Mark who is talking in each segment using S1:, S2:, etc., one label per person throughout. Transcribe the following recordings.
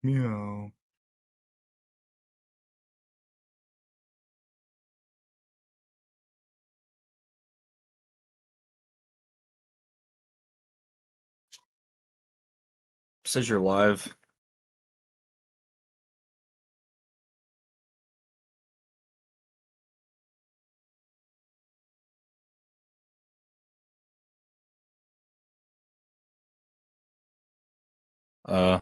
S1: Meow. Says you're live. Uh,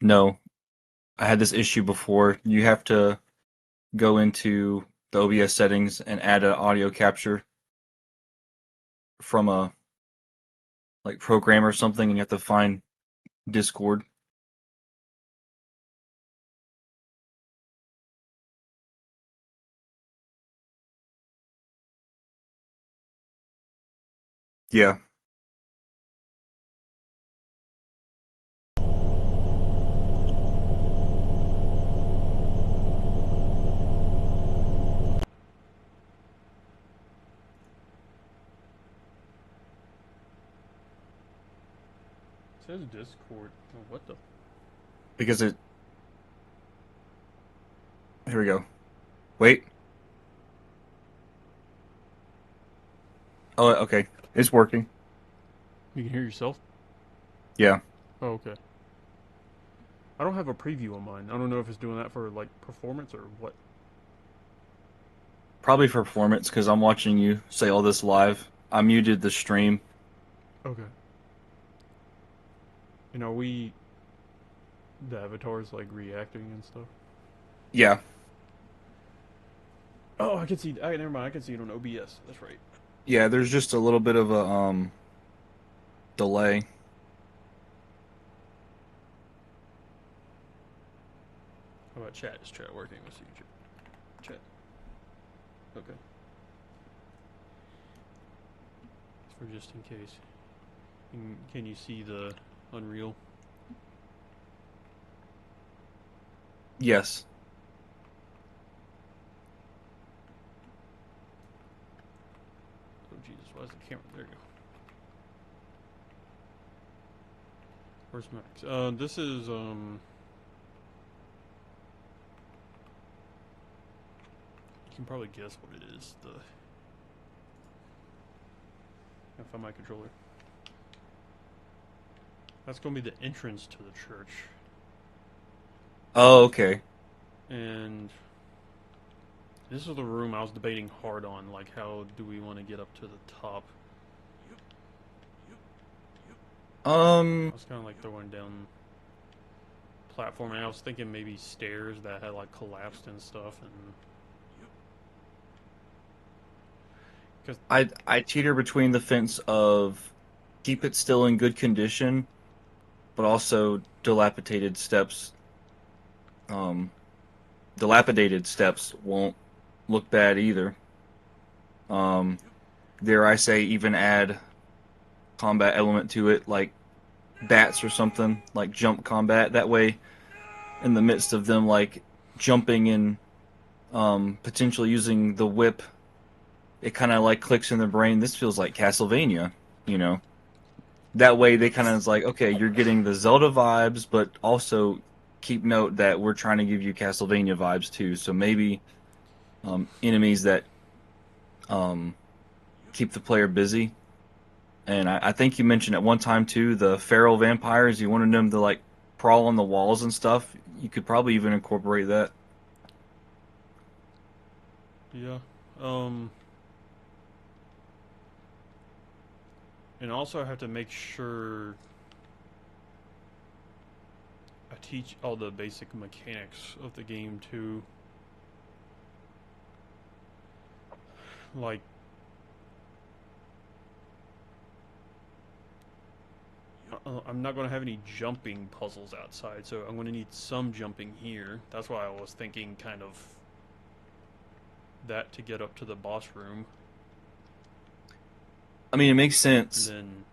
S1: no. I had this issue before. You have to go into the OBS settings and add an audio capture from a like program or something, and you have to find Discord. Yeah,
S2: It says Discord. Oh, what the?
S1: because it. Here we go. Wait. Oh, okay. It's working.
S2: You can hear yourself?
S1: Yeah,
S2: Oh, okay. I don't have a preview on mine. I don't know if it's doing that for like performance or what.
S1: probably for performance because I'm watching you say all this live. I muted the stream.
S2: Okay. And are we the avatars like reacting and stuff?
S1: Yeah,
S2: Oh, I can see. Never mind. I can see it on OBS. That's right.
S1: yeah. There's just a little bit of a delay.
S2: How about chat? Is chat working? Let's see. Chat. Okay. For just in case. Can you see the Unreal?
S1: Yes.
S2: Oh Jesus! Why is the camera? There you go. Where's Max? This is You can probably guess what it is. I find my controller. That's gonna be the entrance to the church,
S1: Oh, okay.
S2: and this is the room I was debating hard on. Like, how do we want to get up to the top?
S1: Um,
S2: I was kind of like throwing down platform, and I was thinking maybe stairs that had like collapsed and stuff, and because
S1: I teeter between the fence of keep it still in good condition, but also Um, dilapidated steps won't look bad either. Um, dare I say, even add combat element to it, like bats or something, like jump combat. That way, in the midst of them like jumping and potentially using the whip, it kind of like clicks in their brain. This feels like Castlevania, you know. That way, they kind of is like, okay, you're getting the Zelda vibes, but also keep note that we're trying to give you Castlevania vibes too. So maybe enemies that um, keep the player busy. And I think you mentioned at one time too the feral vampires. You wanted them to like crawl on the walls and stuff. You could probably even incorporate that.
S2: yeah, um, and also I have to make sure I teach all the basic mechanics of the game too. Like, I'm not going to have any jumping puzzles outside, so I'm going to need some jumping here. That's why I was thinking kind of that to get up to the boss room.
S1: I mean, it makes
S2: And
S1: sense.
S2: then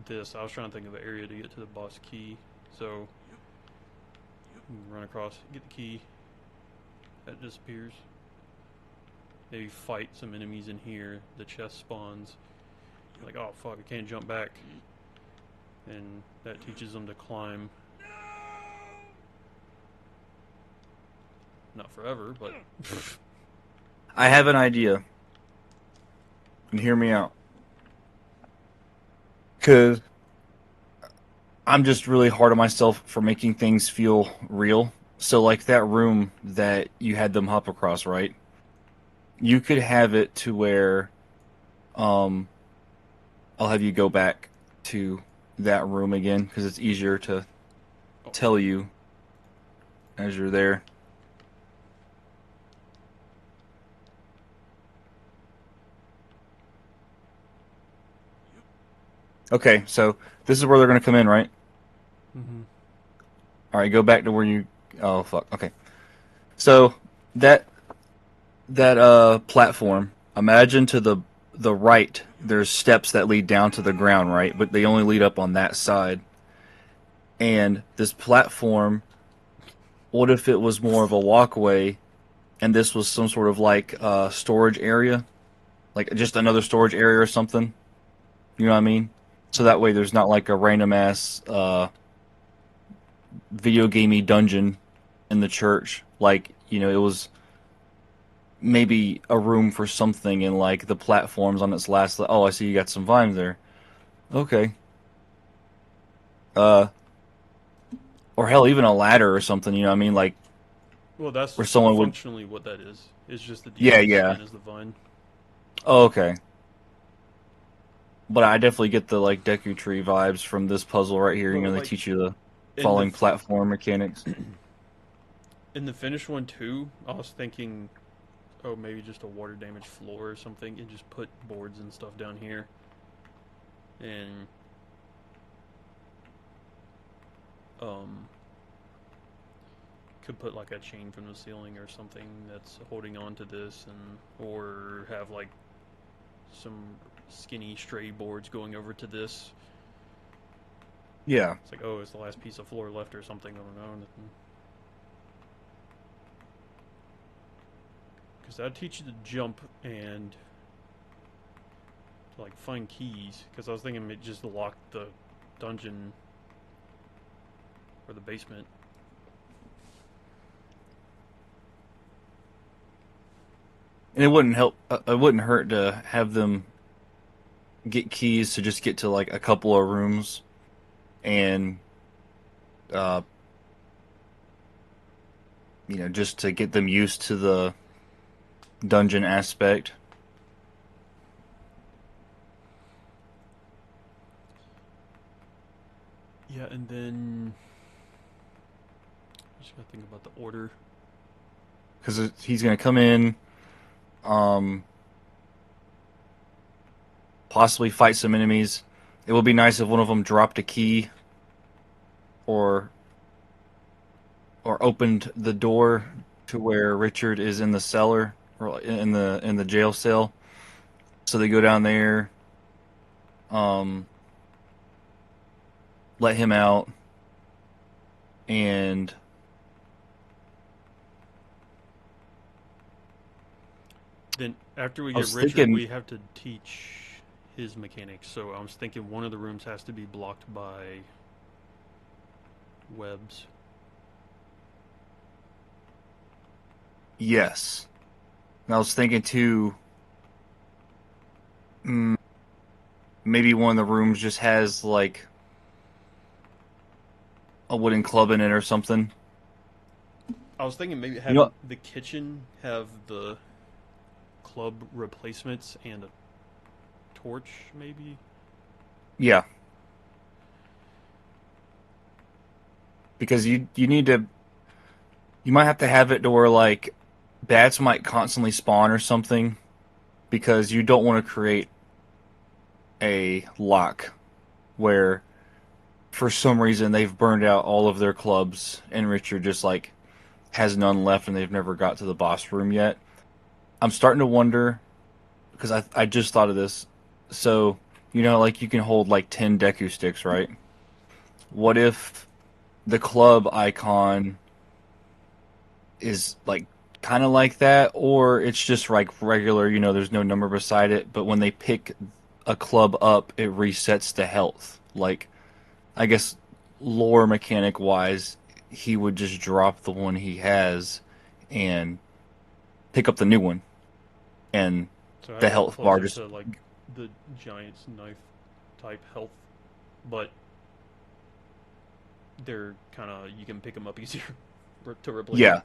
S2: this, I was trying to think of an area to get to the boss key. So, run across, get the key, that disappears. Maybe fight some enemies in here, the chest spawns. Like, oh fuck, I can't jump back, and that teaches them to climb. Not forever, but
S1: I have an idea, and hear me out. Because I'm just really hard on myself for making things feel real. So, like that room that you had them hop across, right? You could have it to where um, I'll have you go back to that room again because it's easier to
S2: oh,
S1: tell you as you're there. Okay, so this is where they're going to come in, right?
S2: mm-hmm.
S1: All right, go back to where you. Oh fuck. Okay, so that platform. Imagine to the right, there's steps that lead down to the ground, right? But they only lead up on that side. And this platform, what if it was more of a walkway, and this was some sort of like storage area, like just another storage area or something? You know what I mean? So that way, there's not like a random ass video gamey dungeon in the church. Like it was maybe a room for something, and like the platforms on its last. Oh, I see you got some vines there. Okay. Uh, or hell, even a ladder or something. You know what I mean? Like
S2: Well,
S1: where
S2: that's
S1: someone would.
S2: functionally what that is. It's just the
S1: Yeah,
S2: default
S1: yeah.
S2: skin is the vine.
S1: Oh, okay. But I definitely get the like Deku Tree vibes from this puzzle right here.
S2: But
S1: They
S2: like
S1: teach you the
S2: in the
S1: following platform mechanics.
S2: in the finished one too, I was thinking, oh, maybe just a water damaged floor or something, and just put boards and stuff down here, and um, could put like a chain from the ceiling or something that's holding on to this, and or have like some skinny stray boards going over to this.
S1: Yeah.
S2: It's like, oh, it's the last piece of floor left or something. I don't know. Because that'd teach you to jump and to like find keys. Because I was thinking it just locked the dungeon or the basement.
S1: And it wouldn't help. It wouldn't hurt to have them get keys to just get to like a couple of rooms and uh, just to get them used to the dungeon aspect.
S2: Yeah, and then I just gotta think about the order.
S1: Because he's going to come in, um, possibly fight some enemies. It would be nice if one of them dropped a key or opened the door to where Richard is in the cellar or in the jail cell. So they go down there, um, let him out, and
S2: Then after we
S1: I
S2: get
S1: was
S2: Richard,
S1: thinking,
S2: we have to teach his mechanics. So I was thinking one of the rooms has to be blocked by webs.
S1: yes. And I was thinking too, mm, maybe one of the rooms just has like a wooden club in it or something.
S2: I was thinking maybe
S1: You know,
S2: having the kitchen have the club replacements and a torch, maybe.
S1: yeah, because you need to you might have to have it to where like bats might constantly spawn or something because you don't want to create a lock where for some reason they've burned out all of their clubs and Richard just like has none left and they've never got to the boss room yet. I'm starting to wonder because I just thought of this. So, like you can hold like 10 Deku sticks, right? What if the club icon is like kind of like that, or it's just like regular, there's no number beside it, but when they pick a club up, it resets the health. Like, I guess lore mechanic wise, he would just drop the one he has and pick up the new one, and
S2: So I
S1: the
S2: have it
S1: health bar
S2: closer
S1: just
S2: to like the giant's knife type health, but they're kind of you can pick them up easier to replace them.
S1: yeah,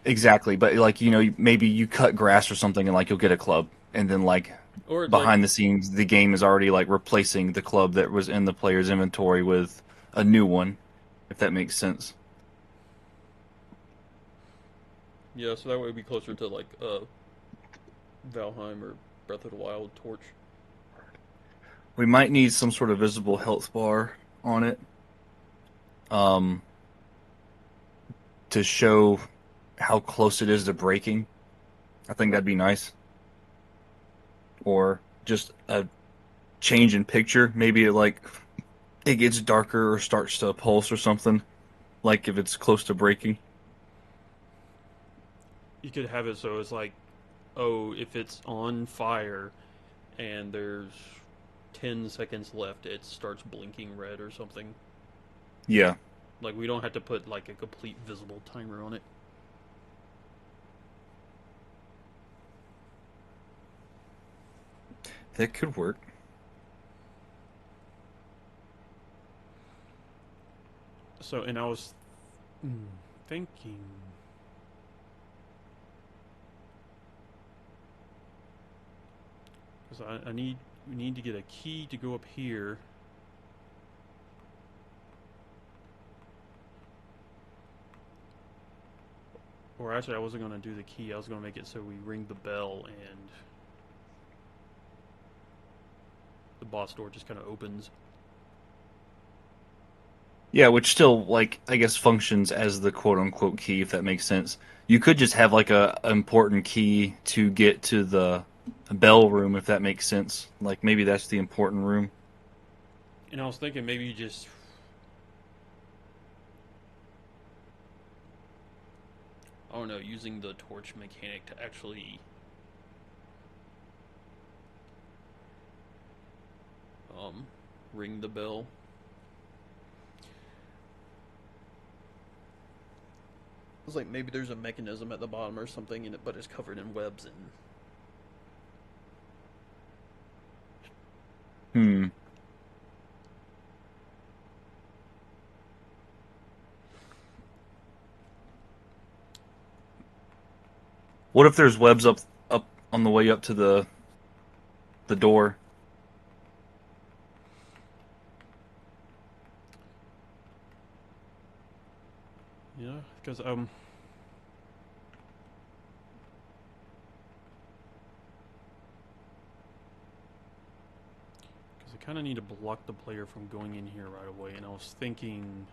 S1: exactly. But like maybe you cut grass or something, and like you'll get a club, and then like
S2: Or like
S1: behind the scenes, the game is already like replacing the club that was in the player's inventory with a new one, if that makes sense.
S2: yeah, so that would be closer to like Valheim or Breath of the Wild torch.
S1: We might need some sort of visible health bar on it, um, to show how close it is to breaking. I think that'd be nice. Or just a change in picture. Maybe it gets darker or starts to pulse or something. Like if it's close to breaking.
S2: You could have it so it's like, oh, if it's on fire and there's 10 seconds left, it starts blinking red or something.
S1: Yeah,
S2: Like we don't have to put like a complete visible timer on it.
S1: that could work.
S2: So, and I was thinking, because I need we need to get a key to go up here. Or actually, I wasn't going to do the key. I was going to make it so we ring the bell and the boss door just kind of opens.
S1: Yeah, which still like I guess functions as the quote unquote key, if that makes sense. You could just have like a important key to get to the bell room, if that makes sense. Like maybe that's the important room.
S2: And I was thinking maybe just, I don't know, using the torch mechanic to actually um, ring the bell. It was like maybe there's a mechanism at the bottom or something in it, but it's covered in webs and
S1: Hmm. What if there's webs up on the way up to the door?
S2: yeah, because I kind of need to block the player from going in here right away. And I was thinking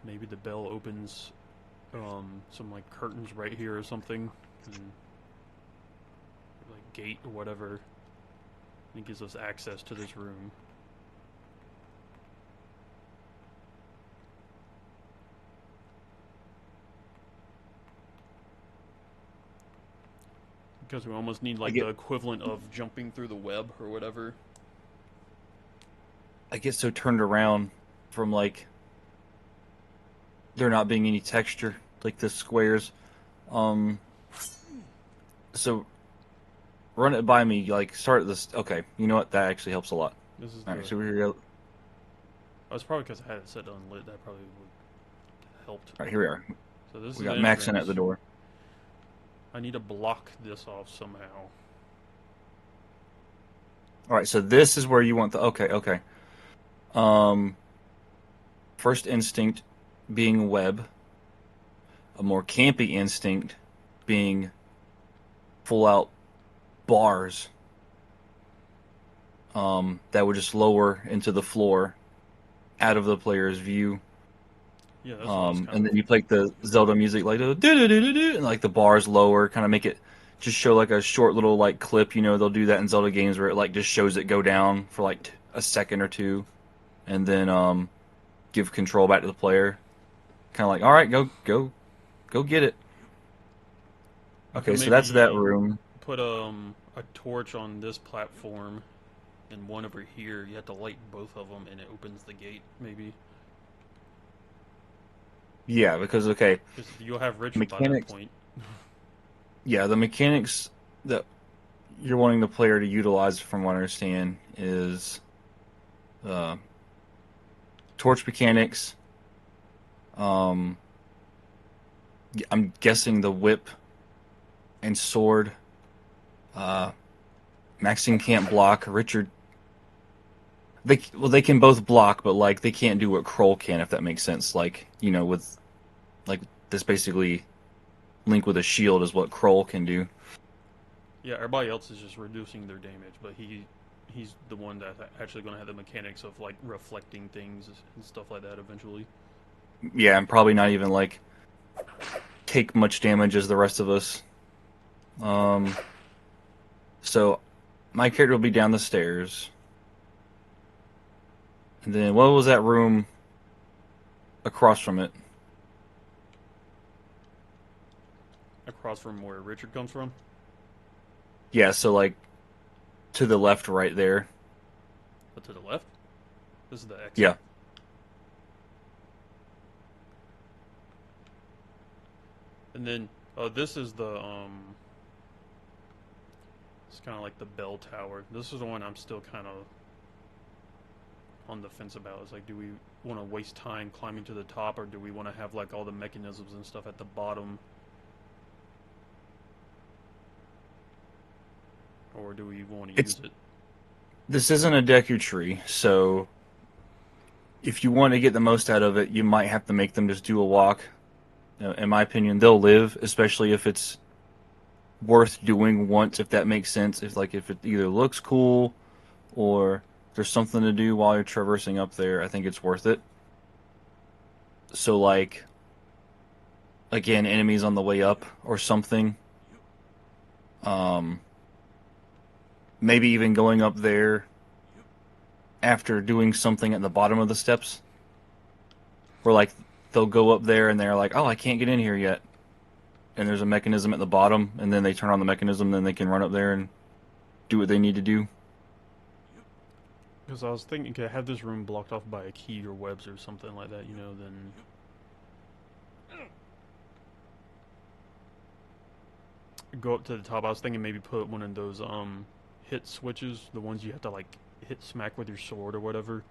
S2: maybe the bell opens some like curtains right here or something, and like gate or whatever. And it gives us access to this room. Because we almost need
S1: I
S2: like
S1: get
S2: the equivalent of jumping through the web or whatever.
S1: I get so turned around from like there not being any texture, like the squares. Um, so run it by me. Like start this. Okay, you know what? That actually helps a lot.
S2: This is
S1: All right,
S2: the.
S1: so we're here. All
S2: Oh, it's probably because I had it set unlit. That probably would helped.
S1: right, here we are.
S2: So this
S1: We
S2: is the
S1: got Max in at the
S2: entrance.
S1: door.
S2: I need to block this off somehow.
S1: All right, so this is where you want the. Okay, okay. Um, first instinct being web, a more campy instinct being full out bars. That would just lower into the floor, out of the player's view.
S2: Yeah, that's what I was kind
S1: And
S2: of.
S1: then you play like the Zelda music, like and like the bars lower, kind of make it just show like a short little like clip. They'll do that in Zelda games where it like just shows it go down for like a second or two, and then give control back to the player. Kind of like, all right, go get it.
S2: We
S1: Okay,
S2: could
S1: so that's that
S2: maybe
S1: room.
S2: put a torch on this platform and one over here. You have to light both of them, and it opens the gate. Maybe
S1: Yeah, because okay,
S2: because you'll have Richard by that
S1: mechanics.
S2: point.
S1: Yeah, the mechanics that you're wanting the player to utilize, from what I understand, is uh, torch mechanics. Um, I'm guessing the whip and sword. Uh, Maxine can't block. Richard, they can both block, but like they can't do what Kroll can, if that makes sense. Like with like this basically link with a shield is what Kroll can do.
S2: Yeah, everybody else is just reducing their damage, but he's the one that's actually going to have the mechanics of like reflecting things and stuff like that eventually.
S1: Yeah, and probably not even like take much damage as the rest of us. Um, so my character will be down the stairs, and then what was that room across from it?
S2: Across from where Richard comes from.
S1: Yeah, so like to the left, right there.
S2: But to the left, this is the exit.
S1: Yeah,
S2: And then this is the it's kind of like the bell tower. This is the one I'm still kind of on the fence about. Is like, do we want to waste time climbing to the top, or do we want to have like all the mechanisms and stuff at the bottom, or do we want to
S1: it's
S2: use it?
S1: this isn't a Deku tree, so if you want to get the most out of it, you might have to make them just do a walk. In my opinion, they'll live, especially if it's worth doing once, if that makes sense. If it either looks cool or there's something to do while you're traversing up there, I think it's worth it. So like again, enemies on the way up or something. Um, Maybe even going up there after doing something at the bottom of the steps, where like they'll go up there and they're like, "Oh, I can't get in here yet," and there's a mechanism at the bottom, and then they turn on the mechanism, then they can run up there and do what they need to do.
S2: Because I was thinking, could I have this room blocked off by a key or webs or something like that, then go up to the top. I was thinking maybe put one of those hit switches, the ones you have to like hit smack with your sword or whatever.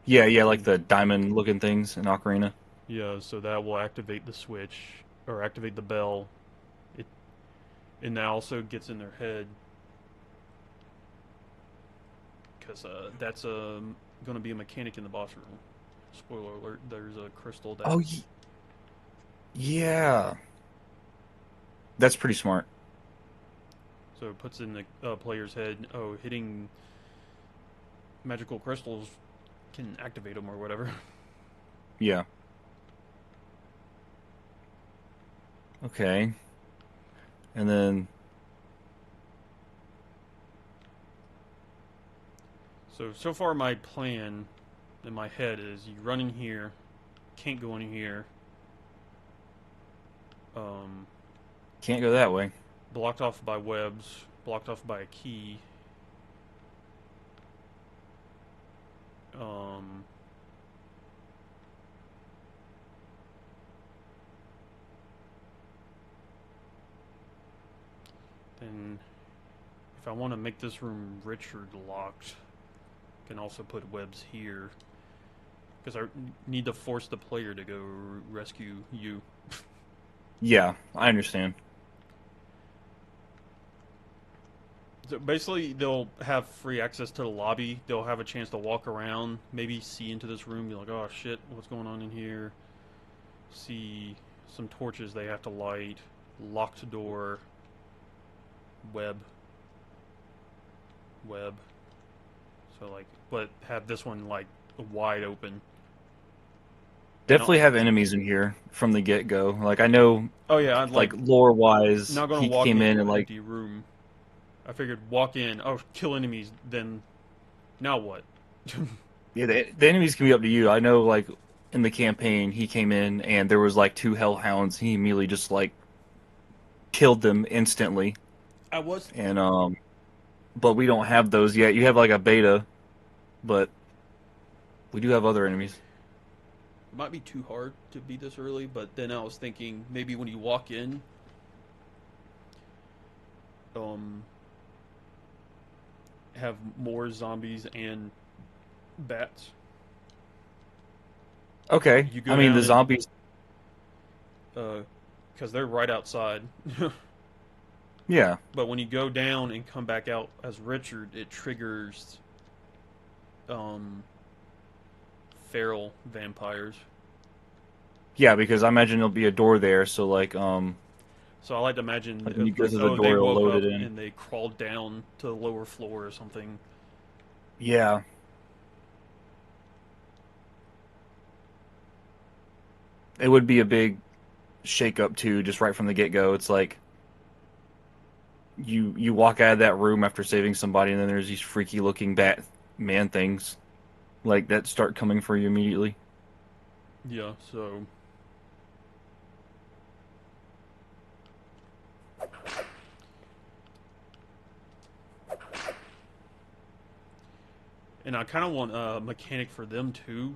S1: Yeah, yeah, like
S2: And
S1: the diamond looking things in Ocarina.
S2: yeah, so that will activate the switch or activate the bell. It and that also gets in their head because that's going to be a mechanic in the boss room. Spoiler alert: there's a crystal that
S1: Oh, yeah, that's pretty smart.
S2: so it puts in the player's head. Oh, hitting magical crystals can activate them or whatever.
S1: Yeah. Okay. And then
S2: So far my plan in my head is you run in here, can't go in here, um,
S1: can't go that way.
S2: blocked off by webs, blocked off by a key. Um, then if I want to make this room Richard locked, I can also put webs here because I need to force the player to go rescue you.
S1: Yeah, I understand.
S2: So basically, they'll have free access to the lobby. They'll have a chance to walk around, maybe see into this room, be like, "Oh shit, what's going on in here?" See some torches they have to light, locked door, web, web. So like, but have this one like wide open. And
S1: Definitely have enemies in here from the get go. Like I know,
S2: oh yeah, I'm
S1: like
S2: like
S1: lore wise,
S2: not gonna
S1: he
S2: walk
S1: came in
S2: into
S1: and
S2: an
S1: like
S2: empty room. I figured walk in, oh kill enemies, then now what?
S1: yeah, the enemies can be up to you. I know, like in the campaign, he came in and there was like two hellhounds. He immediately just like killed them instantly,
S2: I was.
S1: and but we don't have those yet. You have like a beta, but we do have other enemies.
S2: It might be too hard to beat this early, but then I was thinking maybe when you walk in, um, have more zombies and bats.
S1: Okay,
S2: You
S1: I
S2: go
S1: mean the
S2: down and
S1: zombies.
S2: because they're right outside.
S1: Yeah,
S2: But when you go down and come back out as Richard, it triggers um, feral vampires.
S1: yeah, because I imagine there'll be a door there. So
S2: So I like to imagine
S1: like when you go
S2: like,
S1: through the
S2: oh, they
S1: door, it'll
S2: woke
S1: load
S2: up
S1: it in.
S2: and they crawled down to the lower floor or something.
S1: Yeah, it would be a big shake up too, just right from the get go. It's like you walk out of that room after saving somebody, and then there's these freaky looking bat man things like that start coming for you immediately.
S2: Yeah, so and I kind of want a mechanic for them too,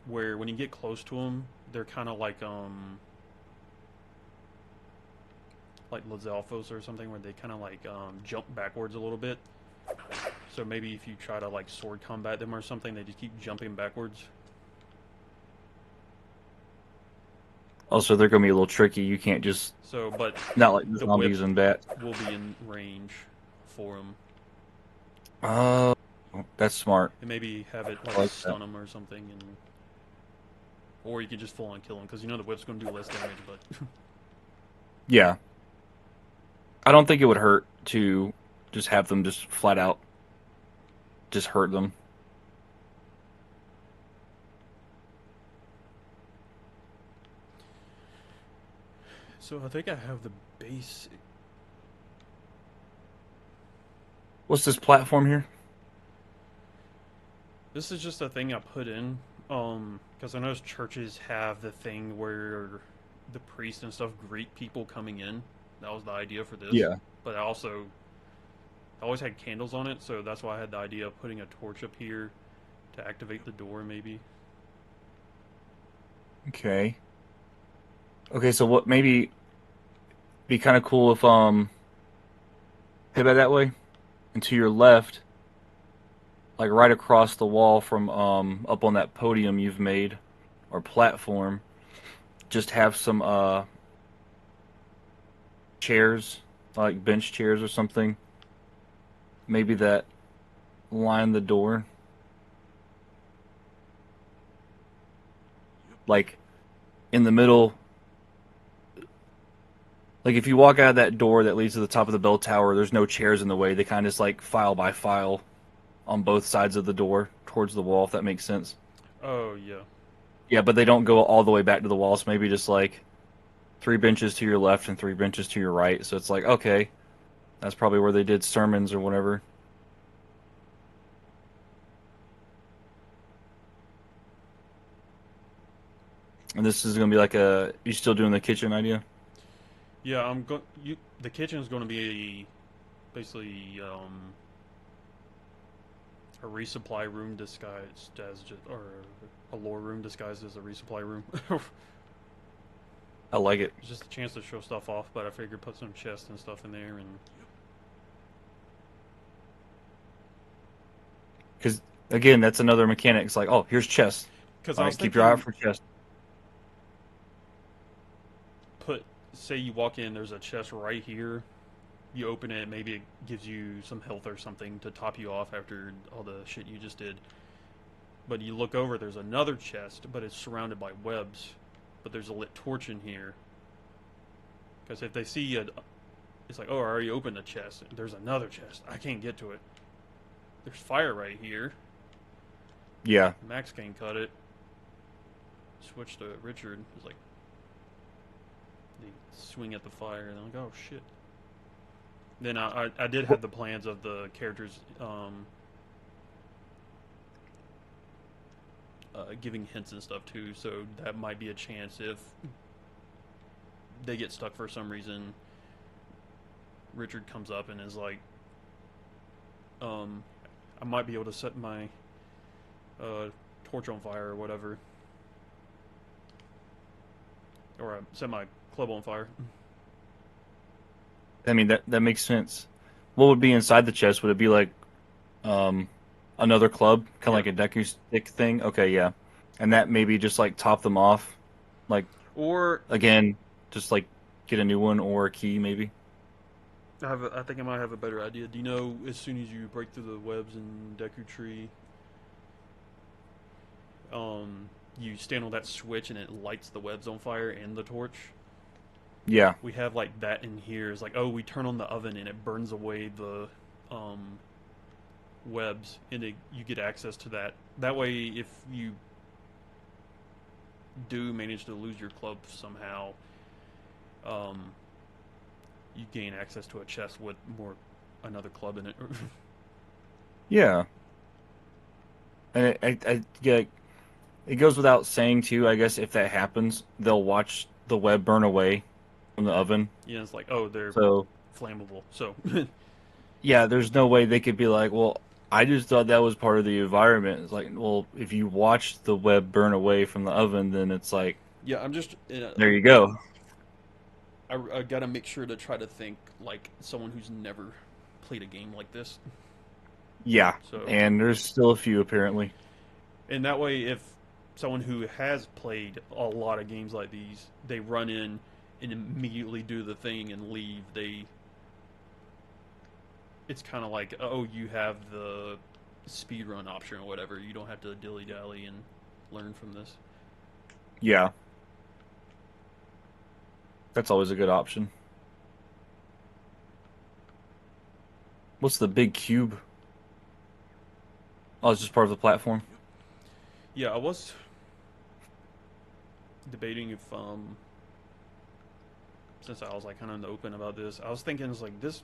S2: where when you get close to them, they're kind of like Lizalfos or something, where they kind of like jump backwards a little bit. So maybe if you try to like sword combat them or something, they just keep jumping backwards.
S1: Also, they're gonna be a little tricky. You can't just
S2: So, but
S1: not like the
S2: the whip
S1: zombies and bats.
S2: will be in range for them,
S1: Oh, that's smart.
S2: and maybe have it
S1: I
S2: like
S1: like that.
S2: stun them or something, and or you can just full on kill them because you know the whip's going to do less damage. But
S1: Yeah, I don't think it would hurt to just have them just flat out just hurt them.
S2: so I think I have the base.
S1: What's this platform here?
S2: This is just a thing I put in, because I know churches have the thing where the priest and stuff greet people coming in. That was the idea for this.
S1: Yeah.
S2: But I always had candles on it, so that's why I had the idea of putting a torch up here to activate the door, maybe.
S1: Okay. Okay, so what maybe be kind of cool if head back that way and to your left, like right across the wall from up on that podium you've made or platform, just have some chairs, like bench chairs or something. Maybe that line the door. Like in the middle, like if you walk out of that door that leads to the top of the bell tower, there's no chairs in the way. They kind of just like file by file on both sides of the door towards the wall, if that makes sense.
S2: Oh, yeah.
S1: Yeah, but they don't go all the way back to the wall. So maybe just like three benches to your left and three benches to your right. So it's like, okay, that's probably where they did sermons or whatever. And this is gonna be like a. You still doing the kitchen idea?
S2: Yeah, I'm going. The kitchen is going to be basically a resupply room disguised as just, or a lore room disguised as a resupply room.
S1: I like it
S2: It's just a chance to show stuff off, but I figured put some chests and stuff in there, and
S1: because again, that's another mechanic. It's like, oh, here's chest.
S2: because
S1: All
S2: I was
S1: right, keep your eye out
S2: thinking,
S1: for chest.
S2: put say you walk in, there's a chest right here. You open it, maybe it gives you some health or something to top you off after all the shit you just did. But you look over, there's another chest, but it's surrounded by webs. But there's a lit torch in here. Because if they see it, it's like, oh, I already opened a chest. There's another chest. I can't get to it. There's fire right here.
S1: Yeah,
S2: Max can't cut it. Switch to Richard. It's like, they swing at the fire, and I'm like, oh, shit. Then I did have the plans of the characters giving hints and stuff too, so that might be a chance if they get stuck for some reason, Richard comes up and is like, um, I might be able to set my torch on fire or whatever, or set my club on fire.
S1: I mean that makes sense. What would be inside the chest? Would it be like um another club, kind of
S2: Yeah.
S1: like a Deku stick thing? Okay, yeah. And that maybe just like top them off, like
S2: Or
S1: again, just like get a new one or a key maybe.
S2: I think I might have a better idea. Do you know as soon as you break through the webs in Deku Tree, you stand on that switch and it lights the webs on fire and the torch?
S1: Yeah.
S2: We have like that in here. It's like, oh, we turn on the oven and it burns away the um, webs, and you get access to that. That way, if you do manage to lose your club somehow, um, you gain access to a chest with another club in it.
S1: Yeah. And yeah, it goes without saying too, I guess if that happens, they'll watch the web burn away from the oven.
S2: Yeah, it's like, oh, they're
S1: So
S2: flammable. So
S1: yeah, there's no way they could be like, well, I just thought that was part of the environment. It's like, well, if you watch the web burn away from the oven, then it's like,
S2: yeah, I'm just
S1: there you go.
S2: I gotta make sure to try to think like someone who's never played a game like this.
S1: Yeah,
S2: So,
S1: and there's still a few apparently.
S2: and that way, if someone who has played a lot of games like these, they run in and immediately do the thing and leave, it's kind of like, oh, you have the speed run option or whatever. You don't have to dilly dally and learn from this.
S1: Yeah, that's always a good option. What's the big cube? Oh, it's just part of the platform.
S2: Yeah, I was debating if since I was like kind of open about this, I was thinking it's like this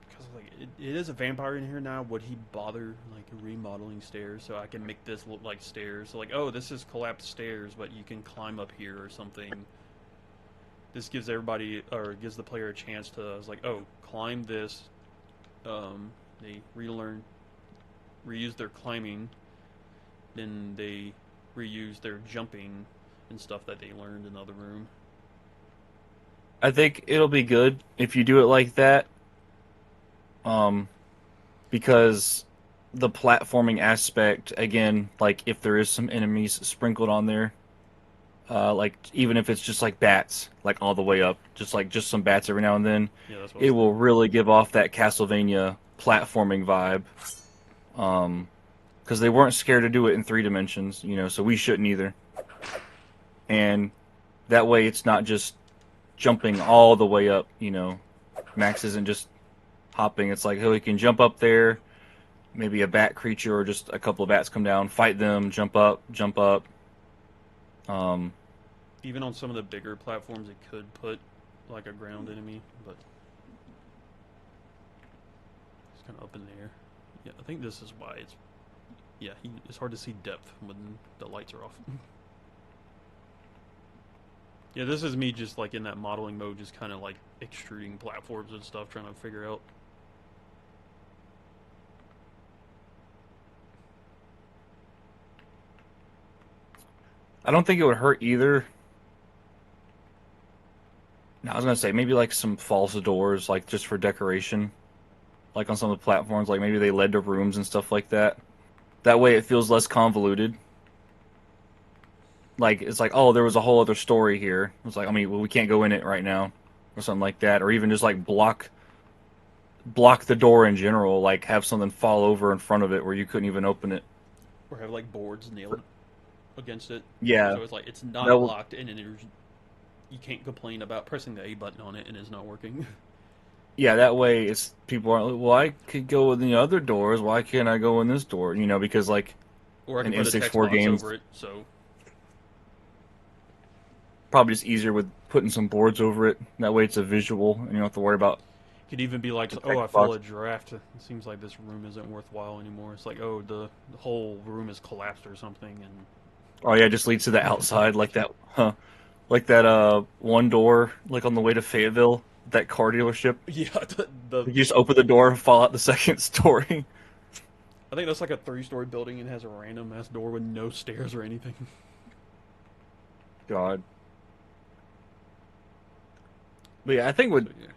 S2: because like it is a vampire in here now. Would he bother like remodeling stairs so I can make this look like stairs? So like, oh, this is collapsed stairs, but you can climb up here or something. This gives everybody or gives the player a chance to. I was like, oh, climb this. They reuse their climbing, then they reuse their jumping and stuff that they learned in the other room.
S1: I think it'll be good if you do it like that. Um, because the platforming aspect, again, like if there is some enemies sprinkled on there, like even if it's just like bats, like all the way up, just some bats every now and then,
S2: Yeah, that's what I
S1: it
S2: was
S1: will
S2: thinking.
S1: really give off that Castlevania platforming vibe. Because they weren't scared to do it in 3 dimensions, so we shouldn't either. And that way, it's not just jumping all the way up. Max isn't just hopping. It's like, oh, he can jump up there, maybe a bat creature or just a couple of bats come down, fight them, jump up, jump up. Um,
S2: Even on some of the bigger platforms, it could put like a ground enemy, but it's kind of up in the air. Yeah, I think this is why it's yeah. It's hard to see depth when the lights are off. Yeah, this is me just like in that modeling mode, just kind of like extruding platforms and stuff, trying to figure out.
S1: I don't think it would hurt either. No, I was gonna say maybe like some false doors, like just for decoration, like on some of the platforms, like maybe they led to rooms and stuff like that. That way, it feels less convoluted. Like it's like, oh, there was a whole other story here. It's like, I mean, well, we can't go in it right now, or something like that, or even just like block the door in general, like have something fall over in front of it where you couldn't even open it.
S2: Or have like boards nailed against it,
S1: Yeah,
S2: so it's like it's
S1: that
S2: not
S1: will,
S2: locked, and then you can't complain about pressing the A button on it and it's not working.
S1: yeah, that way it's people aren't like, well, I could go in the other doors. Why can't I go in this door? Because like
S2: Or I
S1: in
S2: can put a text
S1: N64
S2: box
S1: games,
S2: over it, so
S1: probably just easier with putting some boards over it. That way it's a visual, and you don't have to worry about
S2: it could even be like,
S1: the
S2: oh, I
S1: text
S2: feel
S1: box.
S2: a draft. It seems like this room isn't worthwhile anymore. It's like, oh, the whole room is collapsed or something, and
S1: Oh yeah, it just leads to the outside like that. Huh? Like that one door like on the way to Fayetteville, that car dealership.
S2: Yeah,
S1: You just open the door and fall out the second story.
S2: I think that's like a three-story building and has a random ass door with no stairs or anything.
S1: God. But yeah, I think with
S2: So yeah.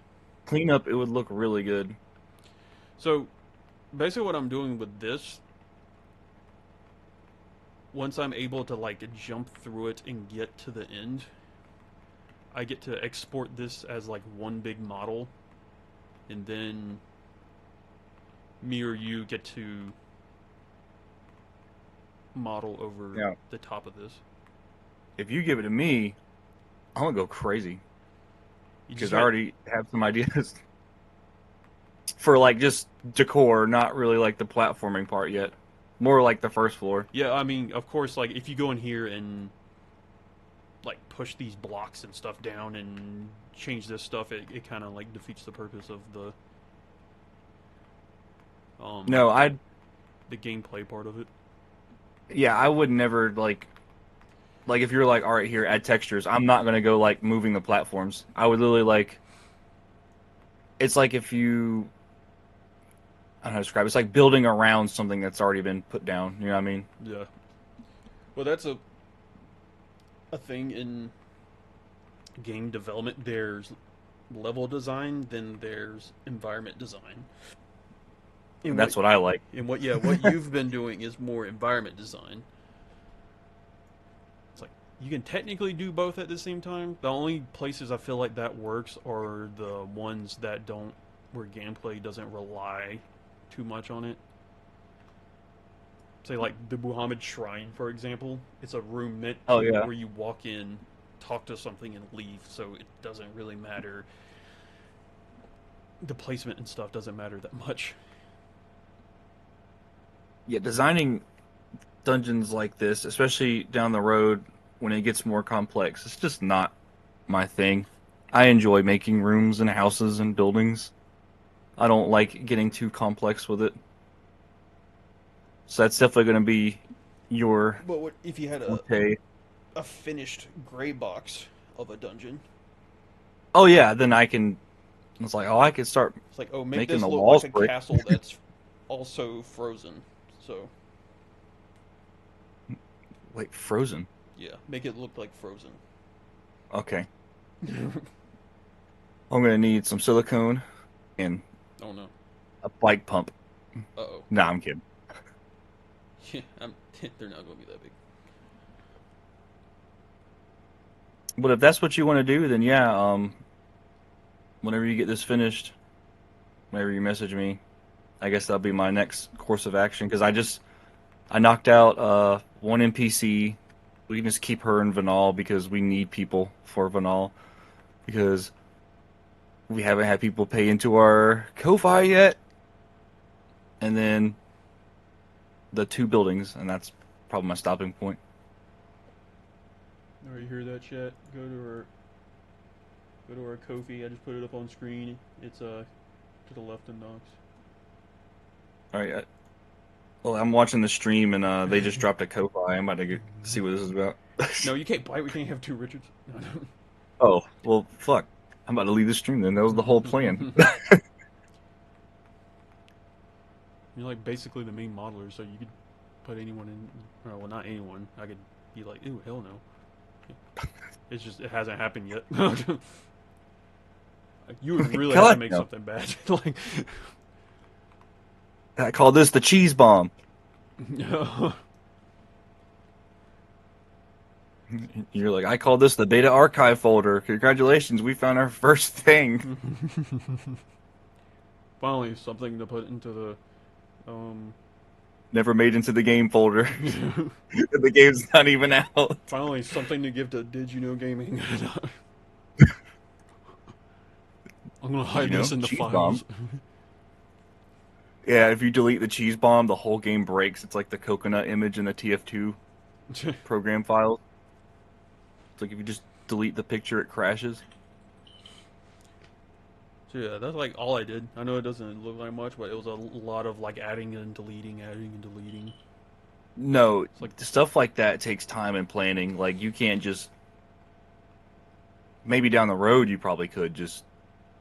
S1: cleanup it would look really good.
S2: So basically, what I'm doing with this, once I'm able to like jump through it and get to the end, I get to export this as like one big model, and then me or you get to model over
S1: Yeah.
S2: the top of this.
S1: If you give it to me, I'm gonna go crazy
S2: You just
S1: because I
S2: got,
S1: already have some ideas for like just decor, not really like the platforming part yet. More like the first floor.
S2: yeah. I mean, of course, like if you go in here and like push these blocks and stuff down and change this stuff, it kind of like defeats the purpose of um
S1: No, I
S2: the gameplay part of it.
S1: yeah, I would never like if you're like, all right, here, add textures. I'm not gonna go like moving the platforms. I would literally like it's like if you I don't know how to describe it. It's like building around something that's already been put down. You know what I mean?
S2: Yeah. Well, that's a thing in game development. There's level design, then there's environment design. And
S1: And that's what I like.
S2: what you've been doing is more environment design. It's like you can technically do both at the same time. The only places I feel like that works are the ones that don't where gameplay doesn't rely too much on it. Say like the Muhammad Shrine, for example. It's a room meant
S1: Oh
S2: to
S1: yeah.
S2: where you walk in, talk to something, and leave. So it doesn't really matter. The placement and stuff doesn't matter that much.
S1: Yeah, designing dungeons like this, especially down the road when it gets more complex, it's just not my thing. I enjoy making rooms and houses and buildings. I don't like getting too complex with it. So that's definitely going to be your
S2: But what if you had
S1: forte.
S2: a finished gray box of a dungeon?
S1: Oh yeah, then I can. It's like, oh, I could start
S2: It's like, oh, make
S1: making
S2: this
S1: the
S2: look like
S1: walls
S2: a
S1: brick.
S2: castle that's also frozen. So
S1: Wait, frozen.
S2: yeah, make it look like frozen.
S1: Okay, I'm gonna need some silicone and
S2: Oh no.
S1: a bike pump.
S2: Uh oh.
S1: Nah, I'm kidding.
S2: Yeah, they're not going to be that big.
S1: But if that's what you want to do, then yeah. Whenever you get this finished, whenever you message me, I guess that'll be my next course of action because I knocked out one NPC. We can just keep her in Vanal because we need people for Vanal because we haven't had people pay into our Ko-Fi yet. And then the two buildings, and that's probably my stopping point.
S2: All right, you hear that, chat? Go to our Kofi. I just put it up on screen. It's to the left in Knox.
S1: All right. Well, I'm watching the stream, and they just dropped a Ko-Fi. I'm about to see what this is about.
S2: No, you can't buy. We can't have two Richards. No,
S1: Oh, well, fuck. I'm about to leave the stream then. That was the whole plan.
S2: no. You're like basically the main modeler, so you could put anyone in. Well, not anyone. I could be like, ooh, hell no. It's just it hasn't happened yet. You would really have to
S1: God,
S2: make
S1: no.
S2: something bad. Like,
S1: I call this the cheese bomb.
S2: no.
S1: You're like, I call this the beta archive folder. Congratulations, we found our first thing.
S2: Finally, something to put into the um.
S1: Never made into the game folder. The game's not even out.
S2: Finally, something to give to Did You Know Gaming. I'm gonna
S1: Did you
S2: hide this
S1: know?
S2: in the
S1: Cheese bomb.
S2: files.
S1: Yeah, if you delete the cheese bomb, the whole game breaks. It's like the coconut image in the TF2
S2: So
S1: program file. It's like if you just delete the picture, it crashes.
S2: yeah, that's like all I did. I know it doesn't look like much, but it was a lot of like adding and deleting, adding and deleting.
S1: No,
S2: It's like,
S1: stuff like that takes time and planning. Like you can't just maybe down the road you probably could just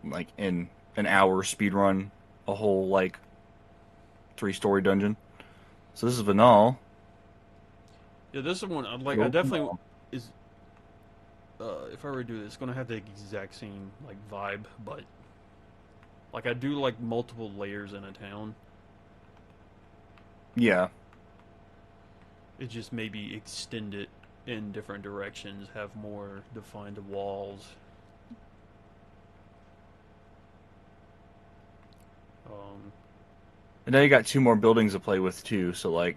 S1: like in an hour speed run a whole like 3-story dungeon. So this is Vanal.
S2: yeah, this is one I
S1: Go
S2: definitely
S1: Vanal.
S2: is. If I were to do this, it's gonna have the exact same like vibe, but like I do like multiple layers in a town.
S1: Yeah.
S2: It just maybe extend it in different directions, have more defined walls. Um,
S1: And now you got two more buildings to play with too. So like,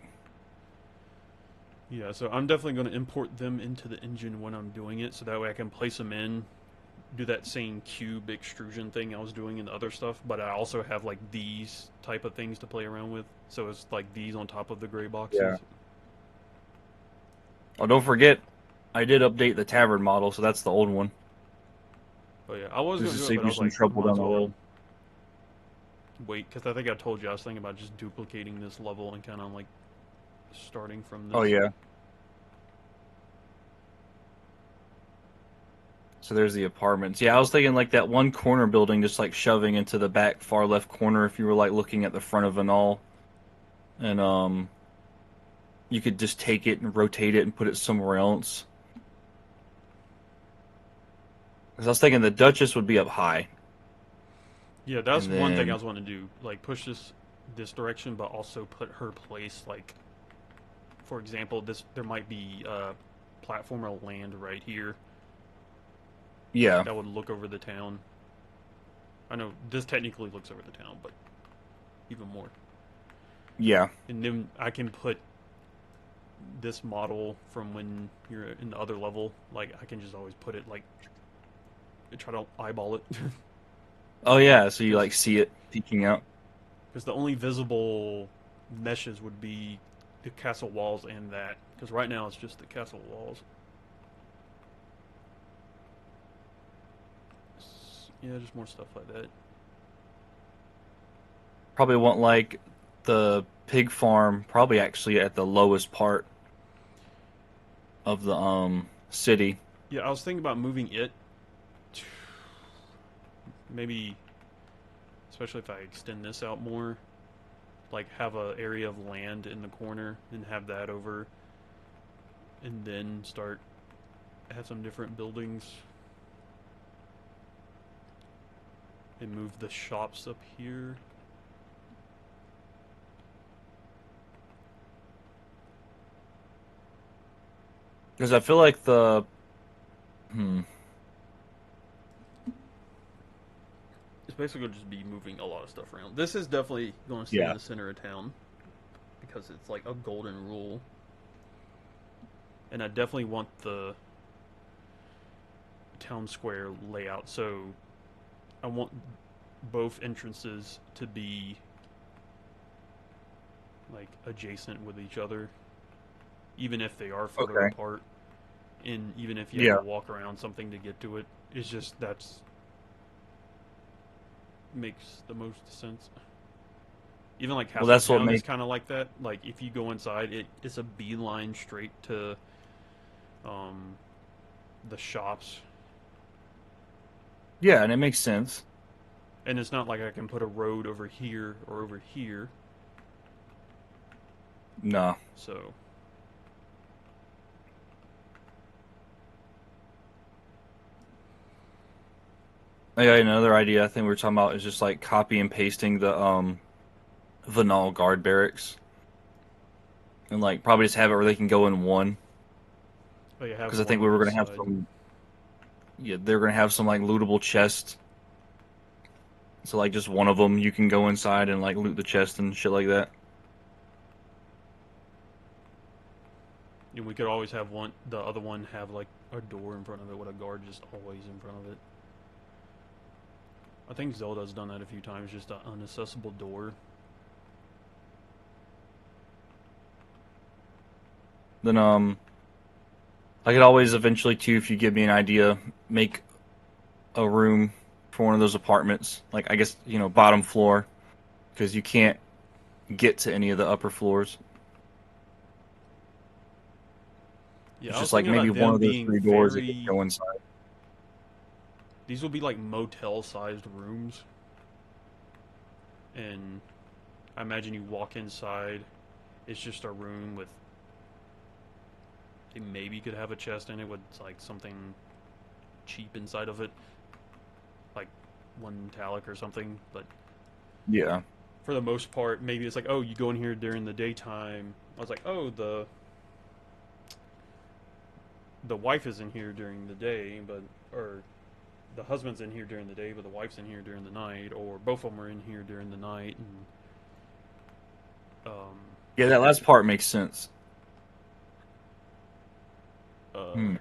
S2: yeah, so I'm definitely going to import them into the engine when I'm doing it, so that way I can place them in, do that same cube extrusion thing I was doing in the other stuff, but I also have like these type of things to play around with. So it's like these on top of the gray
S1: yeah.
S2: boxes.
S1: Oh, don't forget, I did update the tavern model, so that's the old one,
S2: But yeah, I was
S1: just
S2: going
S1: to
S2: to do it,
S1: save
S2: but I
S1: you
S2: was
S1: some
S2: like, I
S1: trouble
S2: might
S1: down
S2: as
S1: the
S2: well
S1: road.
S2: wait, because I think I told you I was thinking about just duplicating this level and kind of like starting from
S1: Oh
S2: this.
S1: yeah. So there's the apartments. Yeah, I was thinking like that one corner building, just like shoving into the back far left corner. If you were like looking at the front of Vanal, and you could just take it and rotate it and put it somewhere else. Because I was thinking the Duchess would be up high,
S2: Yeah, that's
S1: and
S2: one thing I
S1: then
S2: was wanting to do, like push this direction, but also put her place. Like, for example, this there might be a platform or land right here
S1: yeah,
S2: that would look over the town. I know this technically looks over the town, but even more.
S1: yeah,
S2: And then I can put this model from when you're in the other level. Like, I can just always put it like try to eyeball it
S1: oh yeah. So you
S2: because
S1: like see it peeking out.
S2: the only visible meshes would be the castle walls and that. Because right now it's just the castle walls. Yeah, just more stuff like that.
S1: Probably want like the pig farm, probably actually at the lowest part of the city.
S2: Yeah, I was thinking about moving it. Maybe, especially if I extend this out more, like have a area of land in the corner and have that over, and then start have some different buildings and move the shops up here.
S1: Because I feel like the hmm,
S2: It's basically going to just be moving a lot of stuff around. This is definitely going to stay in
S1: yeah.
S2: the center of town because it's like a golden rule. And I definitely want the town square layout. So I want both entrances to be like adjacent with each other, even if they are further
S1: Okay.
S2: apart, and even if you have to
S1: Yeah.
S2: walk around something to get to it. It's just that's makes the most sense. Even like
S1: Well, that's what
S2: Castletown is
S1: makes
S2: kind of like that. Like if you go inside, it's a beeline straight to um, the shops,
S1: yeah, and it makes sense.
S2: and it's not like I can put a road over here or over here.
S1: No.
S2: So
S1: Yeah, another idea I think we were talking about is just like copy and pasting the Vanal guard barracks and like probably just have it where they can go in one
S2: oh, you have
S1: because I
S2: one
S1: think we
S2: on
S1: were
S2: each
S1: gonna have
S2: side.
S1: some. Yeah, they're gonna have some like lootable chests. So like just one of them you can go inside and like loot the chest and shit like that.
S2: And we could always have the other one have like a door in front of it with a guard just always in front of it. I think Zelda's done that a few times, just an unaccessible door.
S1: Then I could always eventually too, if you give me an idea, make a room for one of those apartments. Like I guess bottom floor because you can't get to any of the upper floors.
S2: Yeah,
S1: It's
S2: I was
S1: just like
S2: thinking
S1: maybe
S2: about
S1: one
S2: them
S1: of those
S2: being
S1: three doors that could
S2: very.
S1: go inside.
S2: These will be like motel-sized rooms, and I imagine you walk inside. It's just a room with. They maybe could have a chest in it with like something cheap inside of it, like one metallic or something. But
S1: Yeah.
S2: for the most part, maybe it's like, oh, you go in here during the daytime. I was like, oh, the wife is in here during the day, but or the husband's in here during the day, but the wife's in here during the night, or both of them are in here during the night, and
S1: Yeah, that last part makes sense.
S2: uh,
S1: Hmm.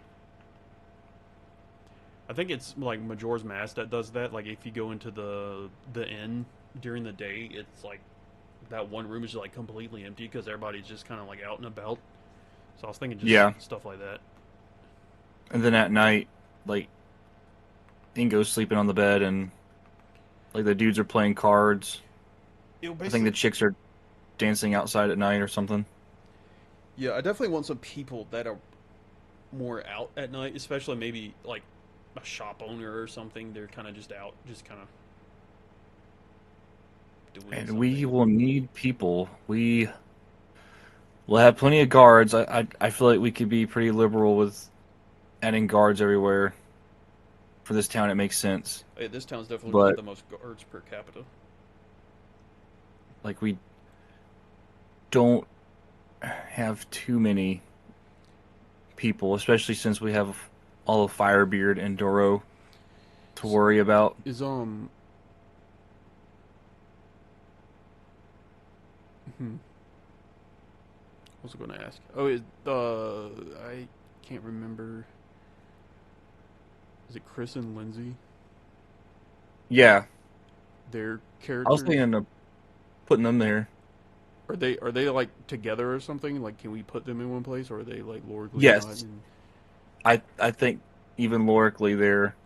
S2: I think it's like Majora's Mask that does that. Like if you go into the inn during the day, it's like that one room is like completely empty because everybody's just kind of like out and about. So I was thinking just
S1: Yeah.
S2: stuff like that.
S1: And then at night, like Ingo's sleeping on the bed and like the dudes are playing cards.
S2: It'll
S1: I think the
S2: basically,
S1: chicks are dancing outside at night or something.
S2: yeah, I definitely want some people that are more out at night, especially maybe like a shop owner or something. They're kind of just out, just kind of doing
S1: And we
S2: something.
S1: will need people. We will have plenty of guards. I feel like we could be pretty liberal with adding guards everywhere. For this town, it makes sense.
S2: Hey, this town's definitely got
S1: But
S2: the most guards per capita.
S1: like we don't have too many people, especially since we have all of Firebeard and Doro to worry about.
S2: Is hmm, what was I going to ask? Oh, I can't remember. Is it Chris and Lindsay?
S1: Yeah,
S2: Their
S1: I was
S2: characters
S1: thinking of putting them there.
S2: are they like together or something? Like, can we put them in one place, or are they like lorically not?
S1: Yes,
S2: And
S1: I think even lorically they're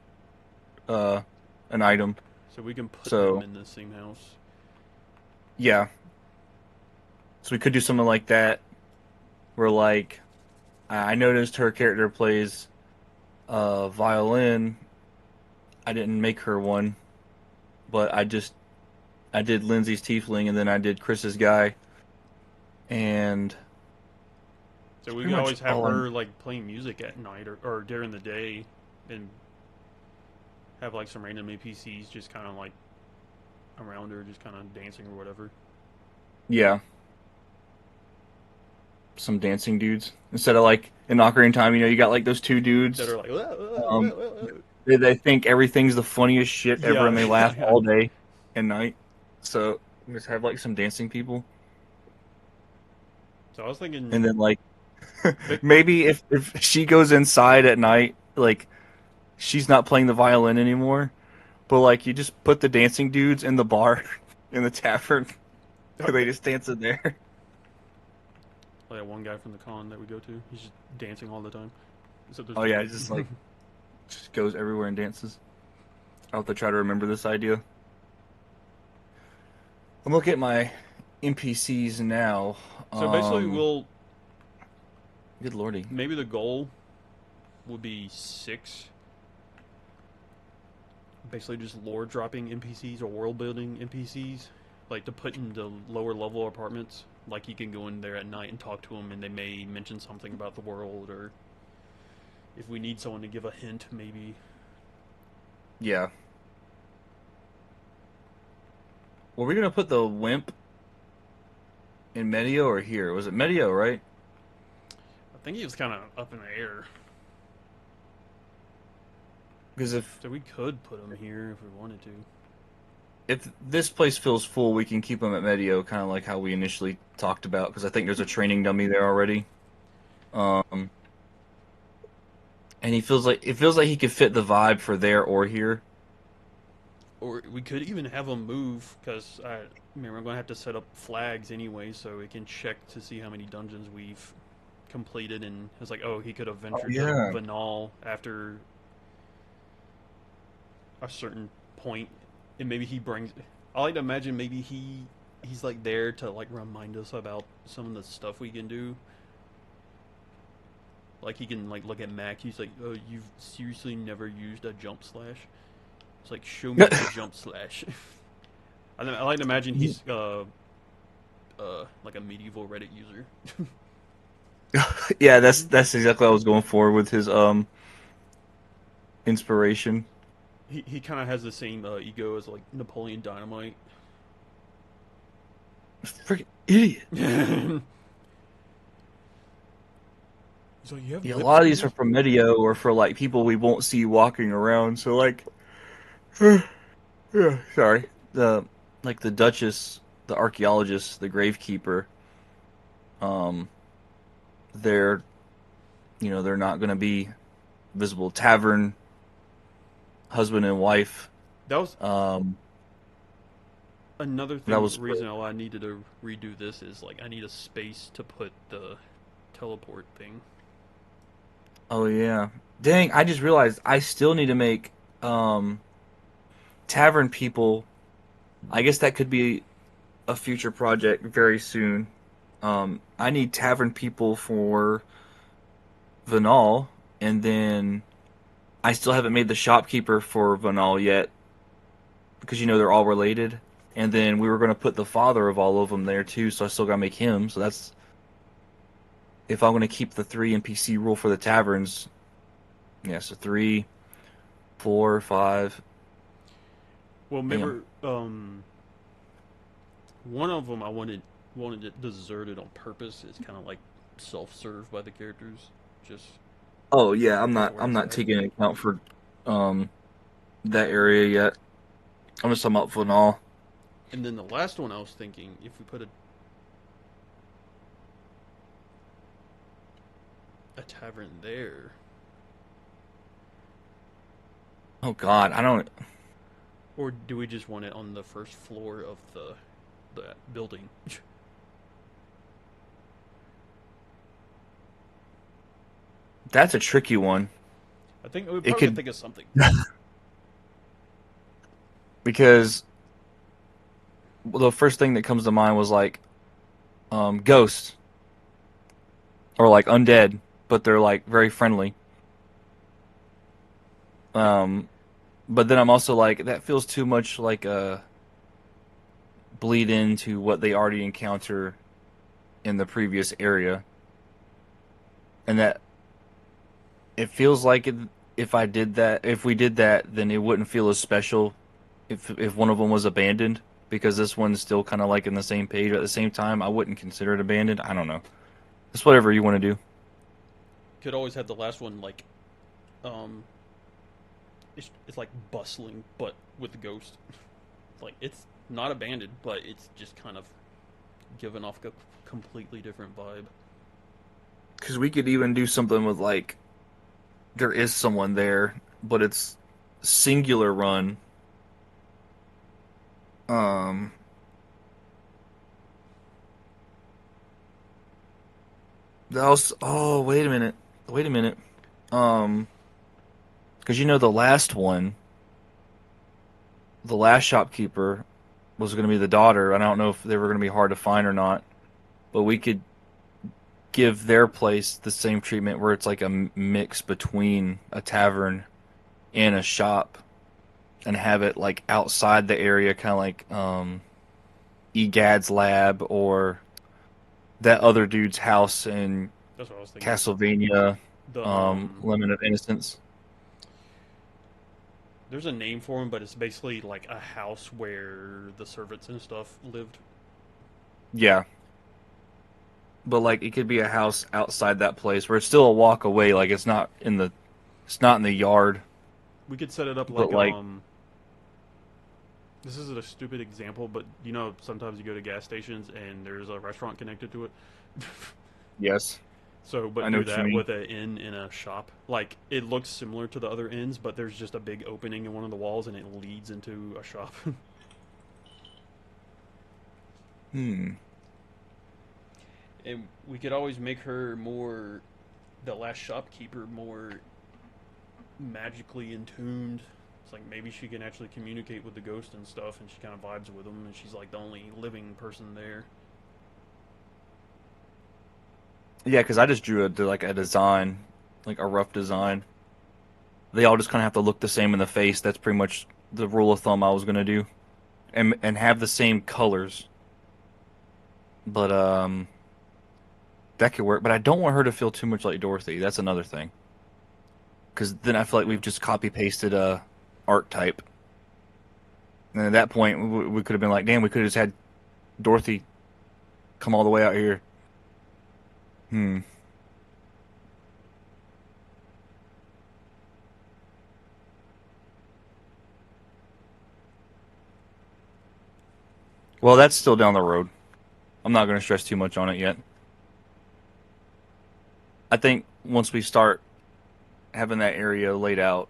S1: uh an item.
S2: so we can put them
S1: So
S2: in the same house.
S1: yeah, so we could do something like that. Where like I noticed her character plays violin. I didn't make her one, but I did Lindsay's tiefling and then I did Chris's guy, and
S2: So
S1: that's
S2: we
S1: pretty
S2: could
S1: much
S2: always have
S1: all I.
S2: her like playing music at night or during the day, and have like some random NPCs just kind of like around her, just kind of dancing or whatever.
S1: Yeah, some dancing dudes instead of like in Ocarina of Time. You know, you got like those two
S2: That are
S1: dudes.
S2: like,
S1: Um, they think everything's the funniest shit ever,
S2: yeah,
S1: and they
S2: yeah,
S1: laugh
S2: yeah.
S1: all day and night. So just have like some dancing people,
S2: So I was thinking,
S1: and then like
S2: Vic,
S1: maybe if she goes inside at night, like she's not playing the violin anymore, but like you just put the dancing dudes in the bar in the tavern, and they just dance in there.
S2: like that one guy from the con that we go to, he's just dancing all the time. Except there's
S1: Oh
S2: just
S1: yeah,
S2: like,
S1: it just like just goes everywhere and dances. I'll have to try to remember this idea. I'm looking at my NPCs now.
S2: so basically
S1: Um,
S2: we'll
S1: good lordy.
S2: maybe the goal would be six. Basically, just lore dropping NPCs or world building NPCs, like to put in the lower level apartments. Like you can go in there at night and talk to them, and they may mention something about the world, or if we need someone to give a hint, maybe.
S1: Yeah. Were we gonna put the wimp in Medio or here? Was it Medio, right?
S2: I think he was kind of up in the air,
S1: Because
S2: so we could put him here if we wanted to.
S1: if this place feels full, we can keep him at Medio, kind of like how we initially talked about. Because I think there's a training dummy there already. Um, and he feels like it feels like he could fit the vibe for there or here.
S2: Or we could even have him move, because I mean we're going to have to set up flags anyway, so we can check to see how many dungeons we've completed. And it's like, oh, he could have
S1: Oh
S2: ventured to
S1: yeah.
S2: Vanal after a certain point, and maybe he brings. I like to imagine maybe he's like there to like remind us about some of the stuff we can do. Like he can like look at Mac. He's like, "Oh, you've seriously never used a jump slash?" It's like, "Show me the jump slash." I like to imagine he's like a medieval Reddit user.
S1: Yeah, that's exactly what I was going for with his inspiration.
S2: He kind of has the same ego as like Napoleon Dynamite.
S1: Freaking idiot.
S2: He's like, "You have
S1: Yeah, a
S2: lip
S1: lot of these are
S2: singers?"
S1: for Medio or for like people we won't see walking around. So like, yeah, sorry, the like the Duchess, the archaeologist, the gravekeeper. Um, they're they're not going to be visible. Tavern, husband and wife.
S2: That was
S1: Um,
S2: another
S1: that
S2: thing.
S1: was
S2: Reason why I needed to redo this is like I need a space to put the teleport thing.
S1: oh yeah. Dang, I just realized I still need to make um tavern people. I guess that could be a future project very soon. I need tavern people for Vanal, and then I still haven't made the shopkeeper for Vanal yet because they're all related. And then we were going to put the father of all of them there too, so I still got to make him. So that's if I'm going to keep the three NPC rule for the taverns. Yeah, so three, 4, 5.
S2: Well,
S1: Damn.
S2: remember, one of them I wanted it deserted on purpose. It's kind of like self-serve by the characters, just
S1: Oh yeah, I'm
S2: because
S1: not.
S2: where
S1: I'm
S2: it's
S1: not
S2: at.
S1: taking into account for um that area yet. I'm just talking about Vanal.
S2: And then the last one I was thinking, if we put a tavern there,
S1: Oh God, I don't.
S2: or do we just want it on the first floor of the building?
S1: That's a tricky one.
S2: I think we
S1: It
S2: probably could
S1: could
S2: think of something.
S1: because the first thing that comes to mind was like ghosts or like undead, but they're like very friendly. Um, but then I'm also like that feels too much like a bleed into what they already encounter in the previous area, and that it feels like if we did that, then it wouldn't feel as special if one of them was abandoned because this one's still kind of like in the same page. At the same time, I wouldn't consider it abandoned. I don't know. It's whatever you want to do.
S2: Could always have the last one like, um, it's like bustling, but with the ghost. Like it's not abandoned, but it's just kind of giving off a completely different vibe.
S1: Because we could even do something with like there is someone there, but it's singular run. Um, that was. Oh, wait a minute. Um, because the last one, the last shopkeeper was going to be the daughter. I don't know if they were going to be hard to find or not, but we could give their place the same treatment where it's like a mix between a tavern and a shop, and have it like outside the area, kind of like Egad's lab or that other dude's house in
S2: That's what I was thinking.
S1: Castlevania,
S2: The
S1: Lemon of Innocence.
S2: there's a name for him, but it's basically like a house where the servants and stuff lived.
S1: Yeah, but like it could be a house outside that place where it's still a walk away. Like it's not in the yard,
S2: We could set it up
S1: but
S2: like
S1: like
S2: this is a stupid example, but sometimes you go to gas stations and there's a restaurant connected to it.
S1: yes,
S2: So,
S1: I
S2: but
S1: know
S2: do
S1: what you
S2: that
S1: mean.
S2: with an inn in a shop. Like it looks similar to the other inns, but there's just a big opening in one of the walls and it leads into a shop.
S1: Hmm.
S2: And we could always make her more the last shopkeeper more magically intuned. It's like maybe she can actually communicate with the ghost and stuff, and she kind of vibes with them, and she's like the only living person there.
S1: Yeah, because I just drew like a design, like a rough design. They all just kind of have to look the same in the face. That's pretty much the rule of thumb I was gonna do, and have the same colors. But that could work. But I don't want her to feel too much like Dorothy. That's another thing. Because then I feel like
S2: Yeah.
S1: we've just copy pasted a archetype. And at that point, we could have been like, damn, we could have just had Dorothy come all the way out here. Hmm. Well, that's still down the road. I'm not going to stress too much on it yet. I think once we start having that area laid out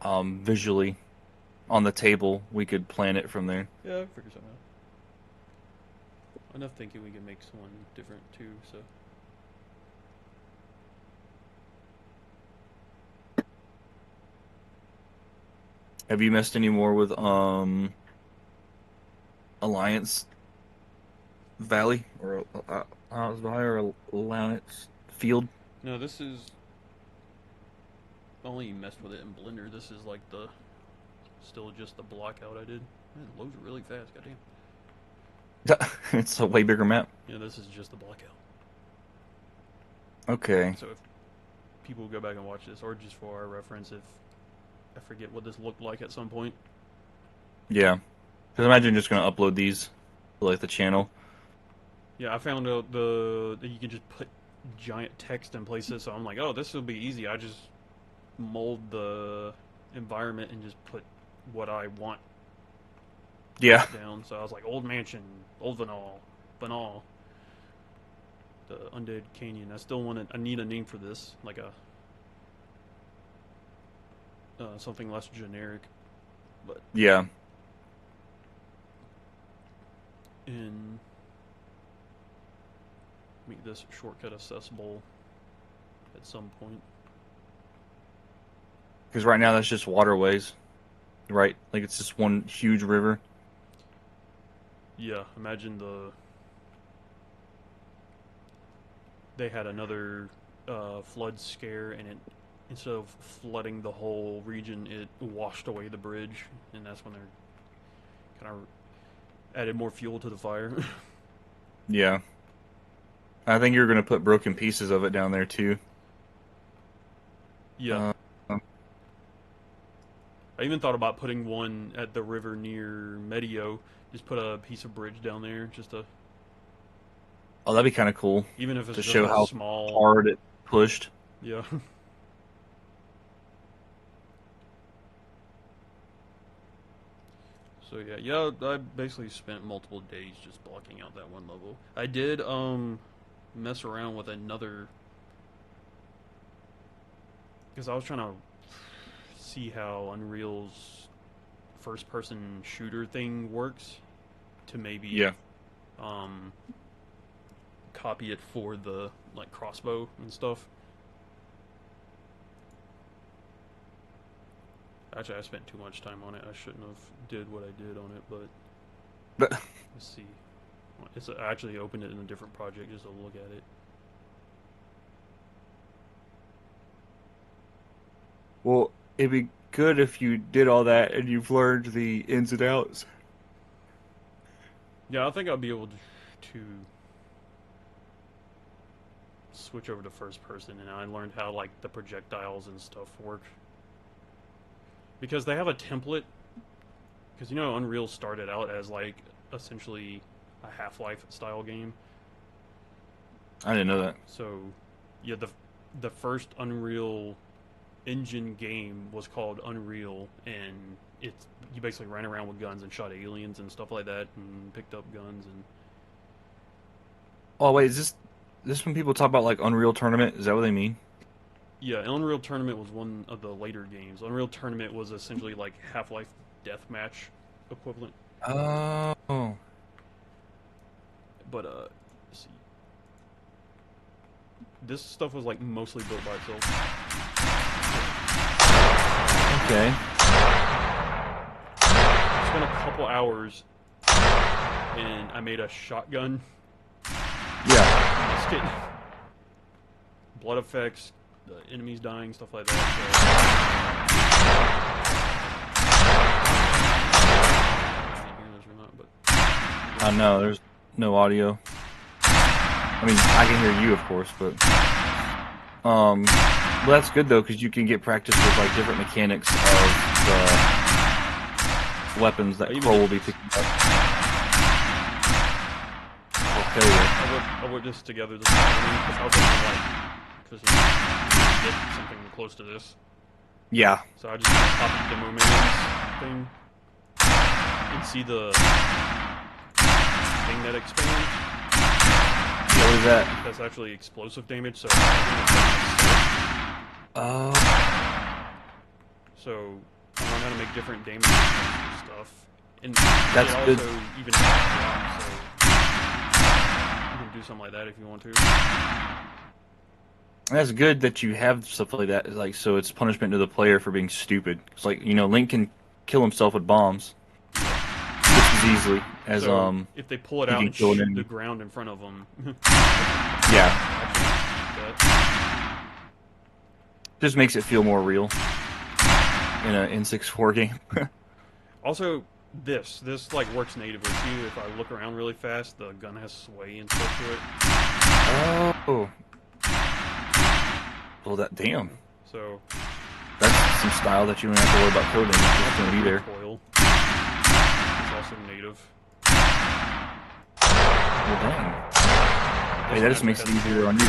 S1: visually on the table, we could plan it from there.
S2: Yeah, I figure something out. Enough thinking we can make someone different too. So
S1: Have you messed any more with Alliance Valley or Valley or Alliance Field?
S2: no, this is I only messed with it in Blender. This is like the still just the blockout I did. Man, it loads really fast. Goddamn.
S1: It's a way bigger map.
S2: Yeah, this is just the blockout.
S1: Okay.
S2: So if people go back and watch this, or just for our reference, if I forget what this looked like at some point.
S1: Yeah. Because imagine just going to upload these to like the channel.
S2: Yeah, I found out that you can just put giant text in places. So I'm like, oh, this will be easy. I just mold the environment and just put what I want
S1: Yeah.
S2: down. So I was like, old mansion, old Banal, the undead canyon. I need a name for this, like a something less generic. But
S1: Yeah.
S2: in make this shortcut accessible at some point.
S1: Because right now that's just waterways. Right? Like it's just one huge river.
S2: Yeah, imagine they had another flood scare, and it instead of flooding the whole region, it washed away the bridge, and that's when they're kind of added more fuel to the fire.
S1: Yeah. I think you're going to put broken pieces of it down there too.
S2: Yeah,
S1: Uh,
S2: I even thought about putting one at the river near Medio. Just put a piece of bridge down there, just to
S1: oh, that'd be kind of cool
S2: even if it's
S1: to
S2: just
S1: show
S2: a
S1: how
S2: small.
S1: hard it pushed.
S2: Yeah. So yeah, I basically spent multiple days just blocking out that one level. I did mess around with another because I was trying to see how Unreal's first person shooter thing works to maybe
S1: Yeah.
S2: um copy it for the like crossbow and stuff. Actually, I spent too much time on it. I shouldn't have did what I did on it, but
S1: But
S2: let's see. I actually opened it in a different project just to look at it.
S1: well, it'd be good if you did all that and you've learned the ins and outs.
S2: Yeah, I think I'll be able to switch over to first person, and I learned how like the projectiles and stuff work because they have a template. Because Unreal started out as like essentially a Half-Life style game.
S1: I didn't know that.
S2: So yeah, the first Unreal Engine game was called Unreal, and you basically ran around with guns and shot aliens and stuff like that, and picked up guns and
S1: Oh wait, is this when people talk about like Unreal Tournament? Is that what they mean?
S2: yeah. Unreal Tournament was one of the later games. Unreal Tournament was essentially like Half-Life Deathmatch equivalent.
S1: Oh.
S2: But let's see, this stuff was like mostly built by itself.
S1: Okay.
S2: I spent a couple hours, and I made a shotgun.
S1: Yeah.
S2: just get blood effects, the enemies dying, stuff like that.
S1: I know there's no audio. I mean, I can hear you, of course, but well, that's good though because you can get practice with like different mechanics of the weapons that Crow will be picking up.
S2: I put this together this morning because I was going to get something close to this.
S1: Yeah.
S2: So I just copied Demo Man's thing and see the thing that expands.
S1: Yeah, what is that?
S2: That's actually explosive damage, so
S1: Oh.
S2: So I learned how to make different damage and stuff. And
S1: that's
S2: it
S1: good.
S2: also even drops, so you can do something like that if you want to.
S1: That's good that you have stuff like that. Like, so it's punishment to the player for being stupid. It's like, you know, Link can kill himself with bombs just as easily as
S2: so if they pull it out and shoot the ground in front of them.
S1: Yeah. Just makes it feel more real in an N64 game.
S2: Also, this like works natively too. If I look around really fast, the gun has sway and stuff to it.
S1: Oh. Well, that damn.
S2: So
S1: that's some style that you don't have to worry about coding. It's just gonna be there.
S2: Recoil. It's also native.
S1: Well, dang. Hey, that just makes it easier on you.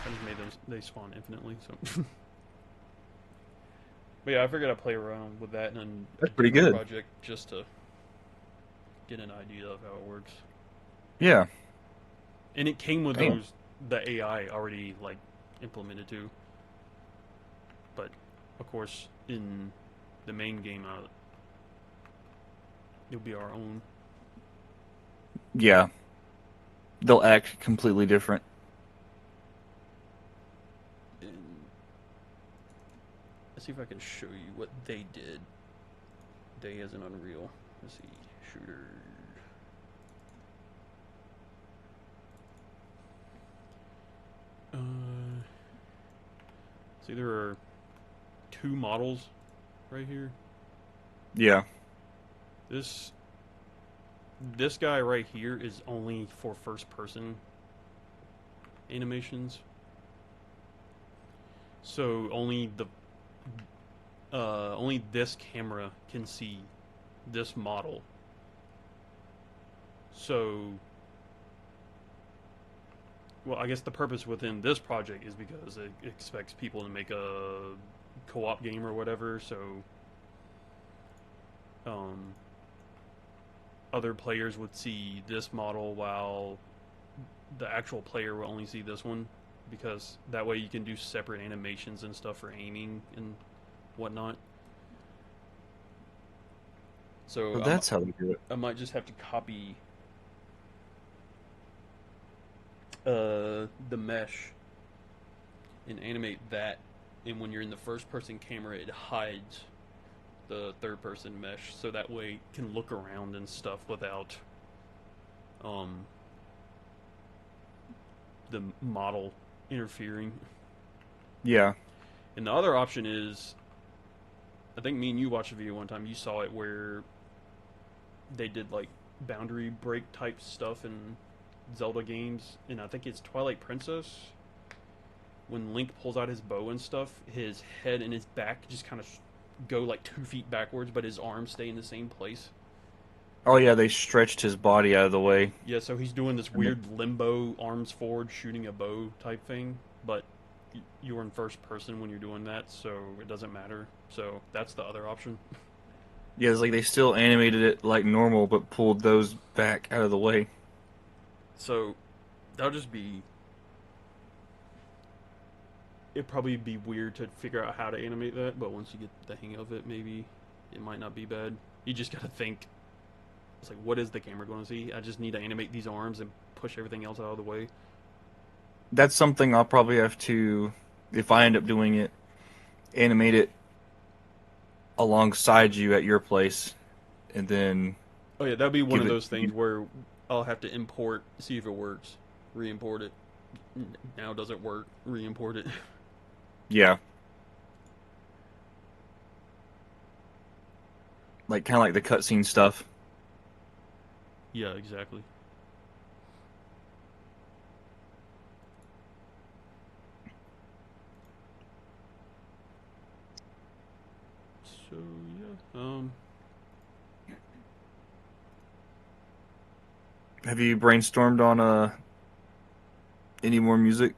S2: I just made they spawn infinitely, so. But yeah, I figured I'd play around with that and
S1: that's pretty good.
S2: Project just to get an idea of how it works.
S1: Yeah.
S2: And it came with the AI already like implemented too. But of course, in the main game, it'll be our own.
S1: Yeah. They'll act completely different.
S2: And let's see if I can show you what they did. They as an Unreal. Let's see, shooter. See, there are 2 models right here.
S1: Yeah.
S2: This guy right here is only for first-person animations. So only this camera can see this model. So, well, I guess the purpose within this project is because it expects people to make a co-op game or whatever, so other players would see this model while the actual player will only see this one, because that way you can do separate animations and stuff for aiming and whatnot. So
S1: well, that's how they do it.
S2: I might just have to copy the mesh and animate that, and when you're in the first person camera it hides the third person mesh, so that way it can look around and stuff without the model interfering.
S1: Yeah.
S2: And the other option is, I think me and you watched a video one time, you saw it, where they did like boundary break type stuff in Zelda games, and I think it's Twilight Princess. When Link pulls out his bow and stuff, his head and his back just kind of go like 2 feet backwards, but his arms stay in the same place.
S1: Oh yeah, they stretched his body out of the way.
S2: Yeah, so he's doing this weird limbo, arms forward, shooting a bow type thing, but you're in first person when you're doing that, so it doesn't matter. So that's the other option.
S1: Yeah, it's like they still animated it like normal, but pulled those back out of the way.
S2: So that'll just be... It'd probably be weird to figure out how to animate that, but once you get the hang of it, maybe it might not be bad. You just gotta think, it's like, what is the camera going to see? I just need to animate these arms and push everything else out of the way.
S1: That's something I'll probably have to, if I end up doing it, animate it alongside you at your place, and then
S2: Oh yeah, that'd be one
S1: give
S2: of
S1: it
S2: those things where I'll have to import, see if it works, re-import it. Now does it work? Re-import it.
S1: yeah, like kind of like the cutscene stuff.
S2: Yeah, exactly. So yeah,
S1: Have you brainstormed on any more music?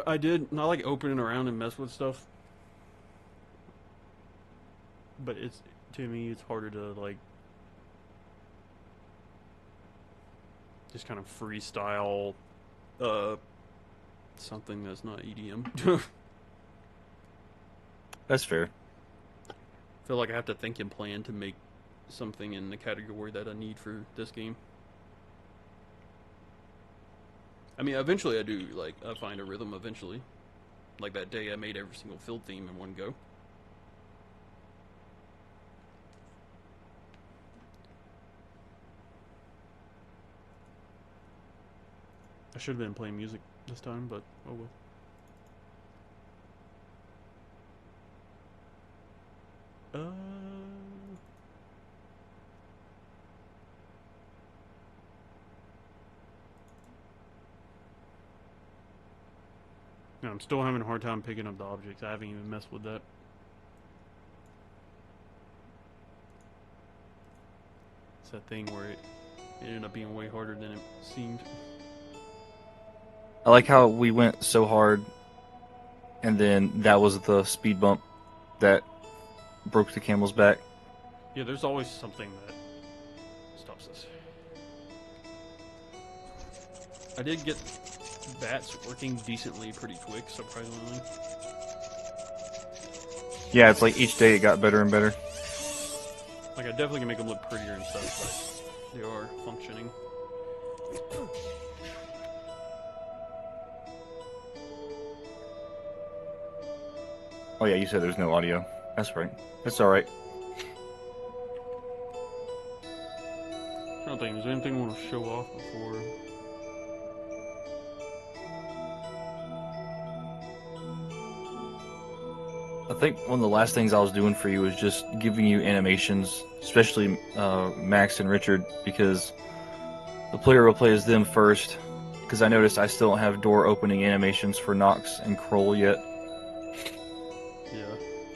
S2: I did. I like opening around and mess with stuff, but it's to me it's harder to like just kind of freestyle uh something that's not EDM.
S1: That's fair.
S2: Feel like I have to think and plan to make something in the category that I need for this game. I mean, eventually I do like I find a rhythm eventually. Like that day I made every single field theme in one go. I should have been playing music this time, but oh well. Uh, no, I'm still having a hard time picking up the objects. I haven't even messed with that. It's that thing where it ended up being way harder than it seemed.
S1: I like how we went so hard, and then that was the speed bump that broke the camel's back.
S2: Yeah, there's always something that stops us. I did get bats working decently pretty quick, surprisingly.
S1: Yeah, it's like each day it got better and better.
S2: Like, I definitely can make them look prettier and stuff, but they are functioning.
S1: Oh yeah, you said there's no audio. That's right. That's all right.
S2: I don't think there's anything I want to show off before.
S1: I think one of the last things I was doing for you was just giving you animations, especially Max and Richard, because the player will play as them first. Because I noticed I still don't have door opening animations for Nox and Kroll yet.
S2: Yeah,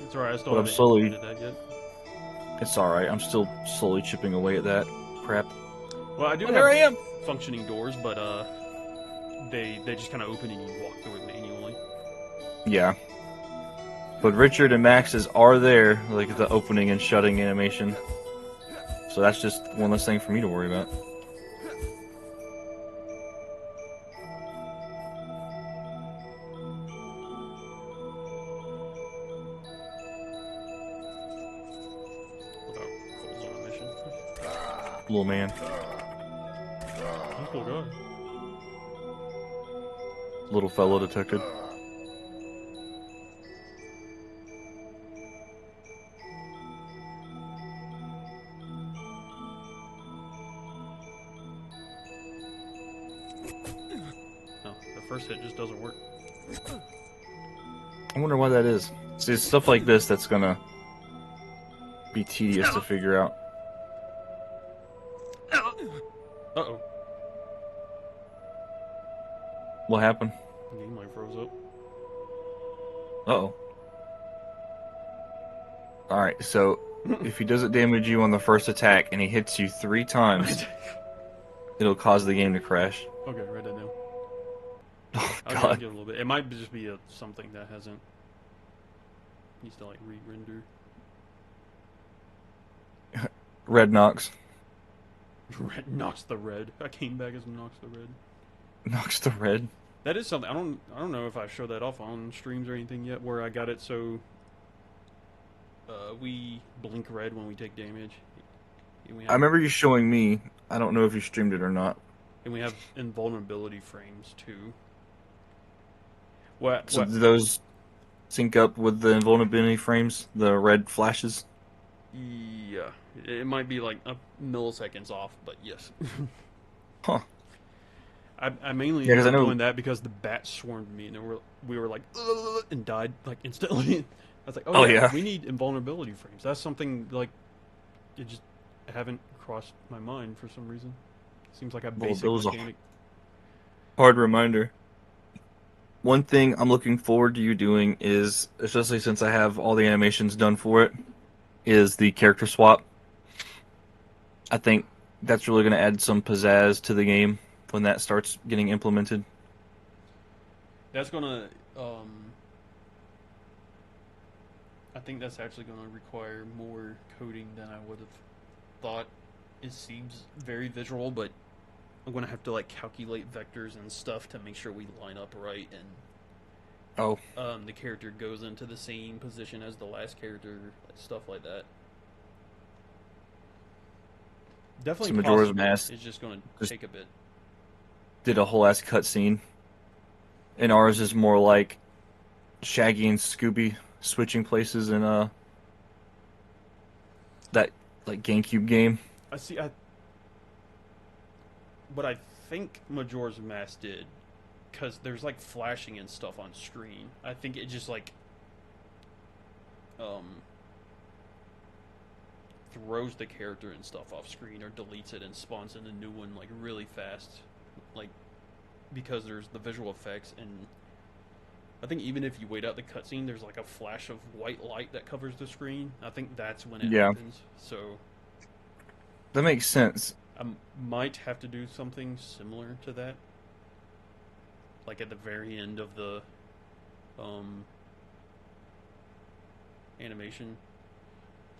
S2: it's alright. I still
S1: But I'm
S2: haven't
S1: slowly.
S2: implemented that yet.
S1: It's all right. I'm still slowly chipping away at that crap.
S2: Well, I do
S1: Oh, there
S2: have
S1: I am.
S2: functioning doors, but they just kind of open and you walk through it manually.
S1: Yeah. But Richard and Max's are there, like the opening and shutting animation. So that's just one less thing for me to worry about.
S2: Without calls on a mission.
S1: Little man.
S2: That's cool guy.
S1: Little fellow detected.
S2: No, the first hit just doesn't work.
S1: I wonder why that is. See, it's stuff like this that's gonna be tedious to figure out.
S2: Uh oh.
S1: What happened?
S2: The game like froze up.
S1: Uh-oh. Alright, so if he doesn't damage you on the first attack and he hits you 3 times, it'll cause the game to crash.
S2: Okay, write that down.
S1: Oh,
S2: I'll
S1: God.
S2: give it a little bit. It might just be something that hasn't needs to like re-render.
S1: Red Nox.
S2: Red Nox the Red. I came back as Nox the Red.
S1: Nox the Red.
S2: That is something. I don't know if I showed that off on streams or anything yet. Where I got it so we blink red when we take damage. And we
S1: I
S2: have
S1: remember you showing me. I don't know if you streamed it or not.
S2: and we have invulnerability frames too. What?
S1: So
S2: What?
S1: do those sync up with the invulnerability frames? The red flashes?
S2: Yeah, it might be like a milliseconds off, but yes.
S1: Huh.
S2: I mainly
S1: Yeah,
S2: ended
S1: because I
S2: up
S1: know.
S2: doing that because the bat swarmed me, and we were like, "Ugh," and died like instantly. I was like, oh
S1: Oh
S2: yeah,
S1: yeah.
S2: we need invulnerability frames. That's something like it just haven't crossed my mind for some reason. Seems like a
S1: Well, that
S2: basic
S1: was a
S2: mechanic.
S1: hard reminder. One thing I'm looking forward to you doing is, especially since I have all the animations done for it, is the character swap. I think that's really going to add some pizzazz to the game when that starts getting implemented.
S2: That's gonna, I think that's actually gonna require more coding than I would have thought. It seems very visual, but I'm gonna have to like calculate vectors and stuff to make sure we line up right and
S1: Oh,
S2: the character goes into the same position as the last character, stuff like that. Definitely
S1: so Majora's
S2: possible.
S1: Mask
S2: It's just going to
S1: just
S2: take a bit.
S1: did a whole ass cutscene, and ours is more like Shaggy and Scooby switching places in that like GameCube game.
S2: I see. What I think Majora's Mask did, because there's like flashing and stuff on screen. I think it just like um, throws the character and stuff off screen or deletes it and spawns in a new one like really fast, like because there's the visual effects and I think even if you wait out the cutscene, there's like a flash of white light that covers the screen. I think that's when it
S1: Yeah,
S2: happens. So
S1: that makes sense.
S2: I might have to do something similar to that, like at the very end of the um, animation,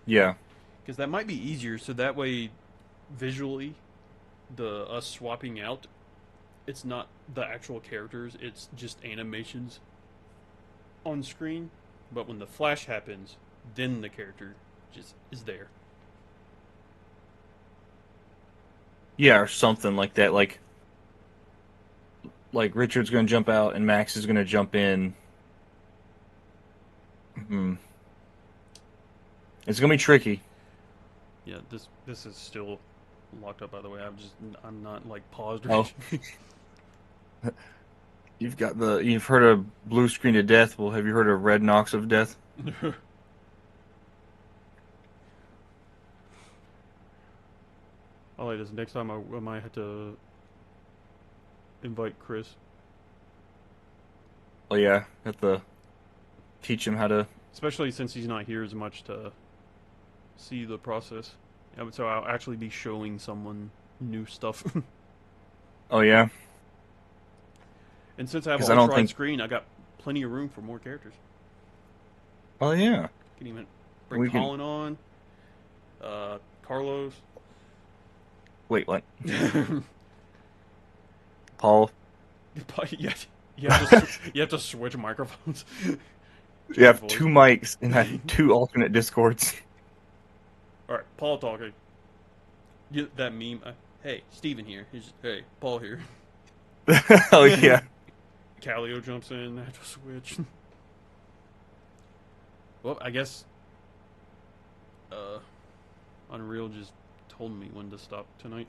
S1: Yeah,
S2: because that might be easier. So that way, visually, the us swapping out, it's not the actual characters; it's just animations on screen. But when the flash happens, then the character just is there.
S1: yeah, or something like that. Like Richard's going to jump out and Max is going to jump in. Hmm. It's going to be tricky.
S2: Yeah, this is still locked up. By the way, I'm not like paused or
S1: Oh,
S2: anything.
S1: you've heard of blue screen of death. Well, have you heard of red knocks of death?
S2: I like this. Next time I might have to invite Chris,
S1: Oh yeah, have to teach him how to.
S2: especially since he's not here as much to see the process. Yeah, so I'll actually be showing someone new stuff.
S1: Oh yeah,
S2: And since I have an
S1: because I don't
S2: ultra wide
S1: think.
S2: screen, I got plenty of room for more characters.
S1: Oh yeah,
S2: Can even bring
S1: we can.
S2: Colin on, Carlos.
S1: Wait, what? Paul.
S2: But yeah, you have to switch microphones for
S1: You
S2: your
S1: have
S2: voice.
S1: two mics and have two alternate discords.
S2: All right, Paul talking. That meme. Hey, Steven here. Hey, Paul here.
S1: Oh yeah,
S2: Calio jumps in. I have to switch. Well, I guess uh, Unreal just told me when to stop tonight.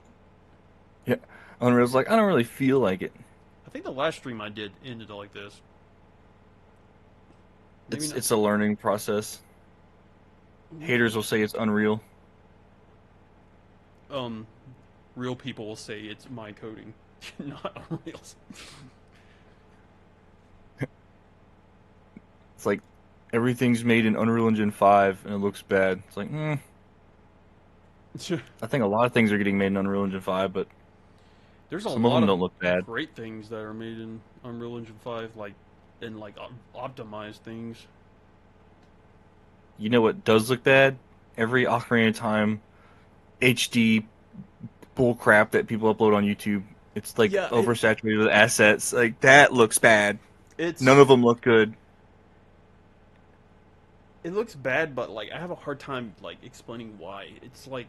S1: yeah. Unreal's like, I don't really feel like it.
S2: I think the last stream I did ended like this. Maybe not.
S1: It's a learning process. Haters will say it's Unreal.
S2: Um, real people will say it's my coding, not Unreal's.
S1: It's like everything's made in Unreal Engine 5 and it looks bad. It's like, I think a lot of things are getting made in Unreal Engine 5, but
S2: There's a
S1: some of
S2: lot
S1: them
S2: of
S1: don't look bad.
S2: great things that are made in Unreal Engine 5, like and like optimized things.
S1: You know what does look bad? Every Ocarina of Time HD bullcrap that people upload on YouTube. It's like
S2: Yeah,
S1: oversaturated with assets. Like that looks bad. None of
S2: it's
S1: them look good.
S2: it looks bad, but like I have a hard time like explaining why. It's like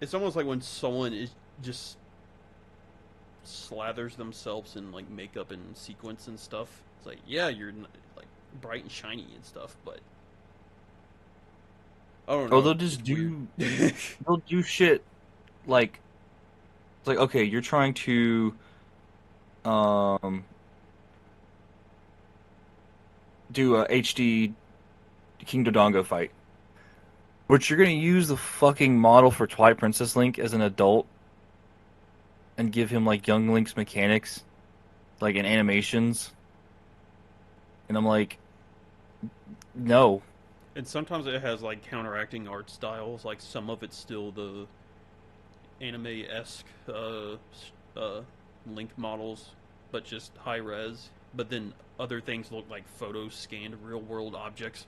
S2: it's almost like when someone is just slathers themselves in like makeup and sequins and stuff. It's like yeah, you're like bright and shiny and stuff, but I don't
S1: Or
S2: know.
S1: they'll
S2: It's
S1: just
S2: weird.
S1: they'll do shit like it's like okay, you're trying to um do a HD King Dodongo fight, but you're gonna use the fucking model for Twilight Princess Link as an adult and give him like young Link's mechanics, like in animations, and I'm like, no,
S2: And sometimes it has like counteracting art styles. Like some of it's still the anime esque uh, Link models, but just high res. But then other things look like photo scanned real world objects.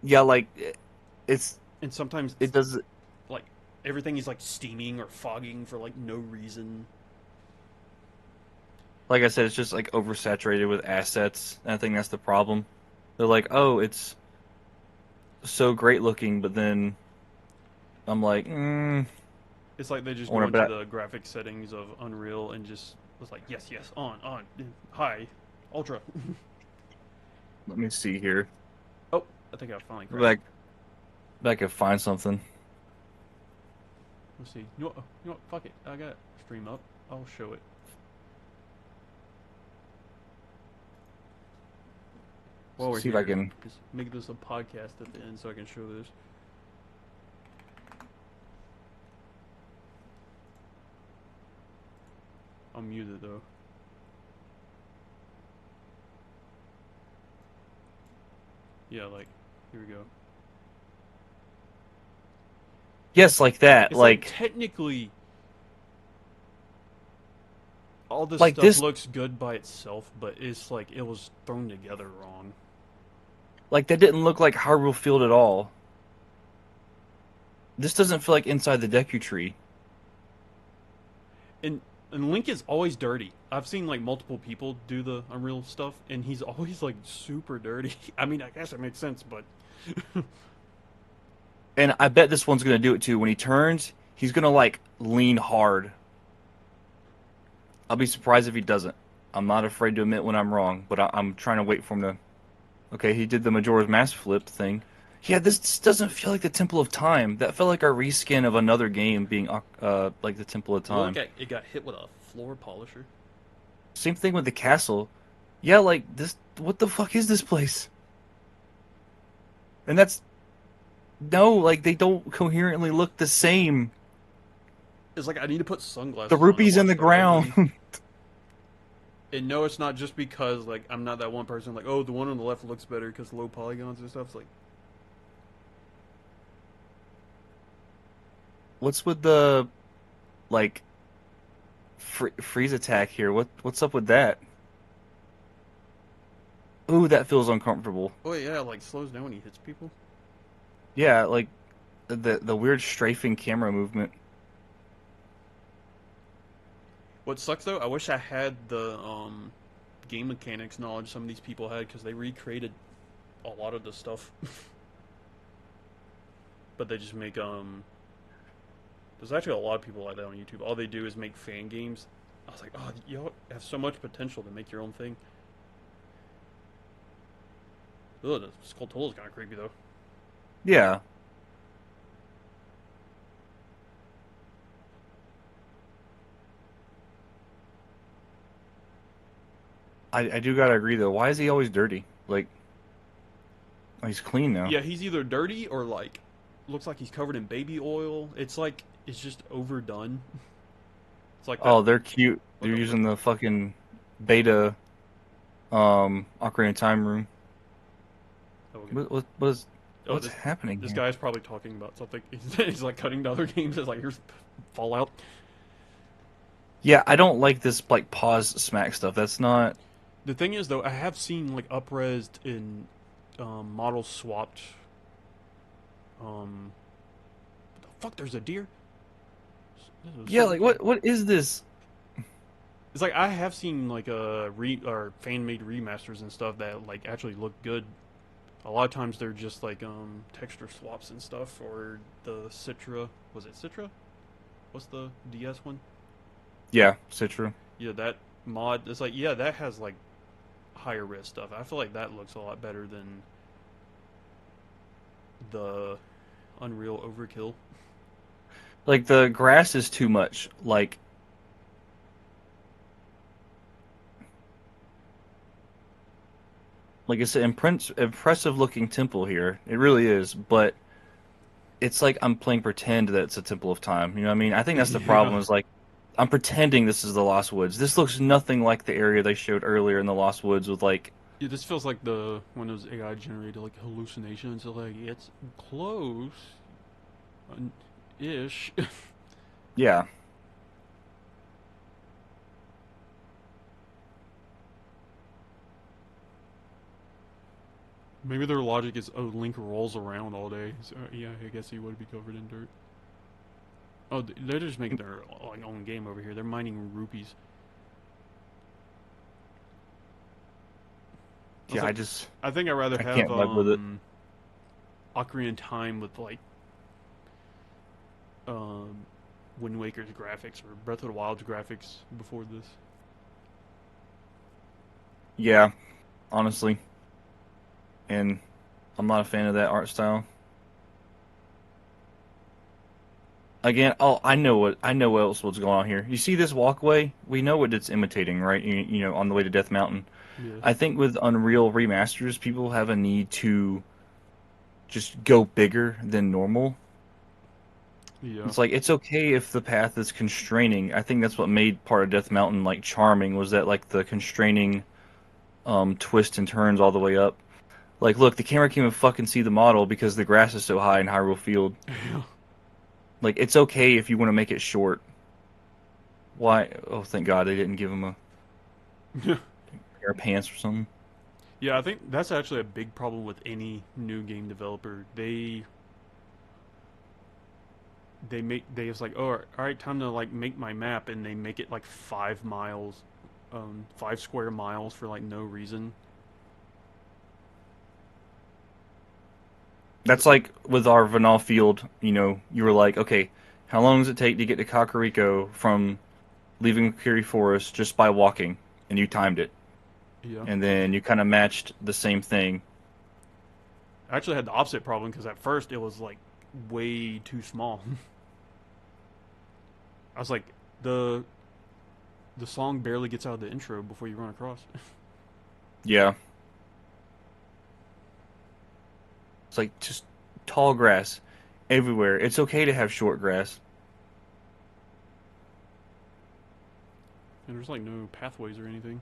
S1: yeah, like it's
S2: And sometimes
S1: it does
S2: like everything is like steaming or fogging for like no reason.
S1: like I said, it's just like oversaturated with assets, and I think that's the problem. They're like, oh, it's so great looking, but then I'm like,
S2: It's like they
S1: I
S2: just go
S1: want to
S2: into
S1: bet.
S2: the graphic settings of Unreal and just was like, yes, yes, on, high, ultra.
S1: Let me see here.
S2: Oh, I think I finally cracked it.
S1: Back, back and find something.
S2: Let's see. You know what? Fuck it. I got stream up. I'll show it. While we're
S1: See if I
S2: here,
S1: can.
S2: just make this a podcast at the end so I can show this. I'll mute it though. Yeah, like, here we go.
S1: Yes, like that.
S2: It's like technically all this
S1: Like
S2: stuff
S1: this,
S2: looks good by itself, but it's like it was thrown together wrong.
S1: like that didn't look like Hyrule Field at all. This doesn't feel like inside the Deku Tree.
S2: And and Link is always dirty. I've seen like multiple people do the Unreal stuff, and he's always like super dirty. I mean, I guess it makes sense, but
S1: And I bet this one's gonna do it too. When he turns, he's gonna like lean hard. I'll be surprised if he doesn't. I'm not afraid to admit when I'm wrong, but I'm trying to wait for him to. Okay, he did the Majora's Mask flip thing. Yeah, this doesn't feel like the Temple of Time. That felt like a reskin of another game being like the Temple of
S2: look
S1: Time.
S2: at it got hit with a floor polisher.
S1: Same thing with the castle. Yeah, like this. What the fuck is this place? And that's no, like they don't coherently look the same.
S2: It's like I need to put
S1: The
S2: sunglasses on to
S1: rupees in
S2: watch
S1: the
S2: the right one.
S1: ground.
S2: And no, it's not just because like I'm not that one person. Like, oh, the one on the left looks better because low polygons and stuff. It's like
S1: What's with the like freeze attack here? What's up with that? Ooh, that feels uncomfortable.
S2: oh yeah, like slows down when he hits people.
S1: Yeah, like the weird strafing camera movement.
S2: What sucks though, I wish I had the game mechanics knowledge some of these people had because they recreated a lot of the stuff. But they just make there's actually a lot of people like that on YouTube. All they do is make fan games. I was like, oh, you have so much potential to make your own thing. Ugh, the Skulltula is kind of creepy though.
S1: Yeah, I do gotta agree though. Why is he always dirty? Like, oh, he's clean now.
S2: Yeah, he's either dirty or like looks like he's covered in baby oil. It's like it's just overdone. It's like that.
S1: Oh, they're cute.
S2: What
S1: They're
S2: the?
S1: using the fucking beta Ocarina of Time room.
S2: Oh, okay.
S1: What is
S2: Oh,
S1: what's happening
S2: this
S1: here?
S2: guy's probably talking about something. He's like cutting to other games. It's like here's Fallout.
S1: Yeah, I don't like this like pause smack stuff. That's not.
S2: The thing is, though, I have seen like upresed in models swapped. What the fuck? There's a deer.
S1: Yeah, like what is this?
S2: It's like I have seen like or fan made remasters and stuff that like actually look good. A lot of times they're just like texture swaps and stuff, or the Citra. Was it Citra? What's the DS one?
S1: Yeah, Citra.
S2: Yeah, that mod. It's like yeah, that has like higher res stuff. I feel like that looks a lot better than the Unreal overkill.
S1: Like the grass is too much. Like it's an impressive looking temple here. It really is, but it's like I'm playing pretend that it's a Temple of Time. You know what I mean? I think that's the
S2: Yeah.
S1: problem. Is like I'm pretending this is the Lost Woods. This looks nothing like the area they showed earlier in the Lost Woods with like
S2: Yeah, this feels like the one of those AI generated like hallucinations. So like it's close, ish.
S1: yeah.
S2: Maybe their logic is, oh, Link rolls around all day. So yeah, I guess he would be covered in dirt. Oh, they're just making their like own game over here. They're mining rupees. I was
S1: Yeah,
S2: like, I think I'd rather
S1: I
S2: have
S1: can't vibe with it.
S2: Ocarina in Time with like um Wind Waker's graphics or Breath of the Wild's graphics before this.
S1: Yeah, honestly. And I'm not a fan of that art style. Again, oh, I know what else was going on here. You see this walkway? We know what it's imitating, right? You know, on the way to Death Mountain.
S2: Yeah,
S1: I think with Unreal remasters, people have a need to just go bigger than normal.
S2: yeah,
S1: It's like it's okay if the path is constraining. I think that's what made part of Death Mountain like charming was that like the constraining twists and turns all the way up. Like, look, the camera can't even fucking see the model because the grass is so high in Hyrule Field.
S2: yeah.
S1: Like, it's okay if you want to make it short. Why? Oh, thank God they didn't give him a pair of pants or something.
S2: Yeah, I think that's actually a big problem with any new game developer. They just like, oh, all right, time to like make my map, and they make it like 5 miles, 5 square miles for like no reason.
S1: That's like with our Vanal Field. You know, you were like, okay, how long does it take to get to Kakariko from leaving Kiri Forest just by walking? And you timed it,
S2: Yeah,
S1: and then you kind of matched the same thing.
S2: I actually had the opposite problem because at first it was like way too small. I was like, the the song barely gets out of the intro before you run across.
S1: Yeah, it's like just tall grass everywhere. It's okay to have short grass.
S2: And there's like no pathways or anything.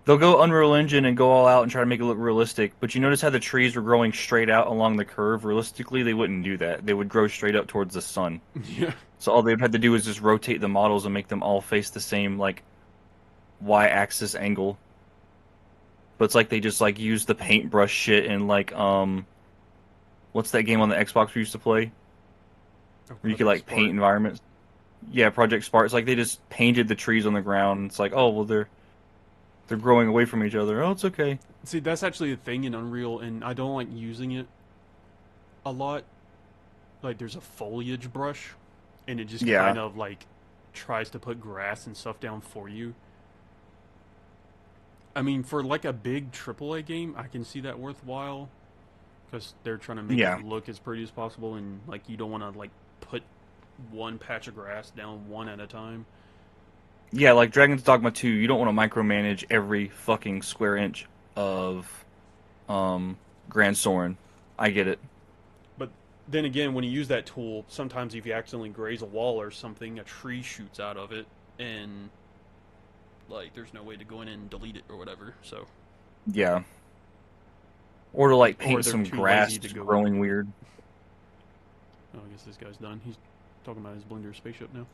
S1: They'll go Unreal Engine and go all out and try to make it look realistic, but you notice how the trees were growing straight out along the curve. Realistically, they wouldn't do that. They would grow straight up towards the sun.
S2: Yeah,
S1: So all they'd have to do is just rotate the models and make them all face the same like y-axis angle. But it's like they just like use the paintbrush shit and like what's that game on the Xbox we used to play
S2: oh,
S1: where you could
S2: Project
S1: like paint
S2: Spark.
S1: environments? Yeah, Project Spark. It's like they just painted the trees on the ground. It's like, oh well, they're growing away from each other. Oh, it's okay.
S2: See, that's actually a thing in Unreal, and I don't like using it a lot. Like, there's a foliage brush, and it just
S1: Yeah,
S2: kind of like tries to put grass and stuff down for you. I mean, for like a big AAA game, I can see that worthwhile because they're trying to make
S1: yeah.
S2: it look as pretty as possible, and like you don't want to like put one patch of grass down one at a time.
S1: Yeah, like Dragon's Dogma 2, you don't want to micromanage every fucking square inch of um Grand Soren. I get it.
S2: But then again, when you use that tool, sometimes if you accidentally graze a wall or something, a tree shoots out of it, and like there's no way to go in and delete it or whatever. So,
S1: Yeah. Or to like
S2: or
S1: paint
S2: they're
S1: some
S2: too
S1: grass
S2: lazy to
S1: just
S2: go in
S1: growing
S2: and.
S1: weird.
S2: Oh, I guess this guy's done. He's talking about his Blender spaceship now.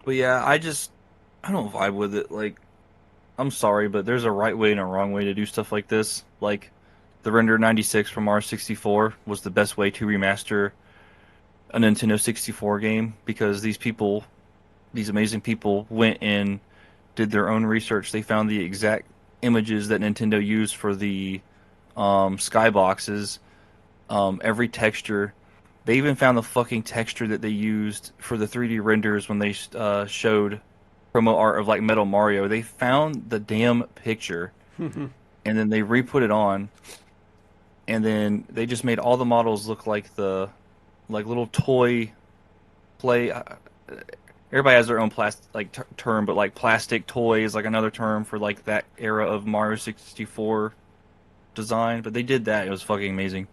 S1: But yeah, I don't vibe with it. Like I'm sorry, but there's a right way and a wrong way to do stuff like this. Like the Render 96 from R64 was the best way to remaster a Nintendo 64 game because these amazing people went and did their own research. They found the exact images that Nintendo used for the skyboxes, every texture. They even found the fucking texture that they used for the 3D renders when they showed. promo art of like Metal Mario. They found the damn picture and then they re-put it on, and then they just made all the models look like the like little toy play. Everybody has their own plastic like term, but like plastic toy is like another term for like that era of Mario 64 design. But they did that; it was fucking amazing.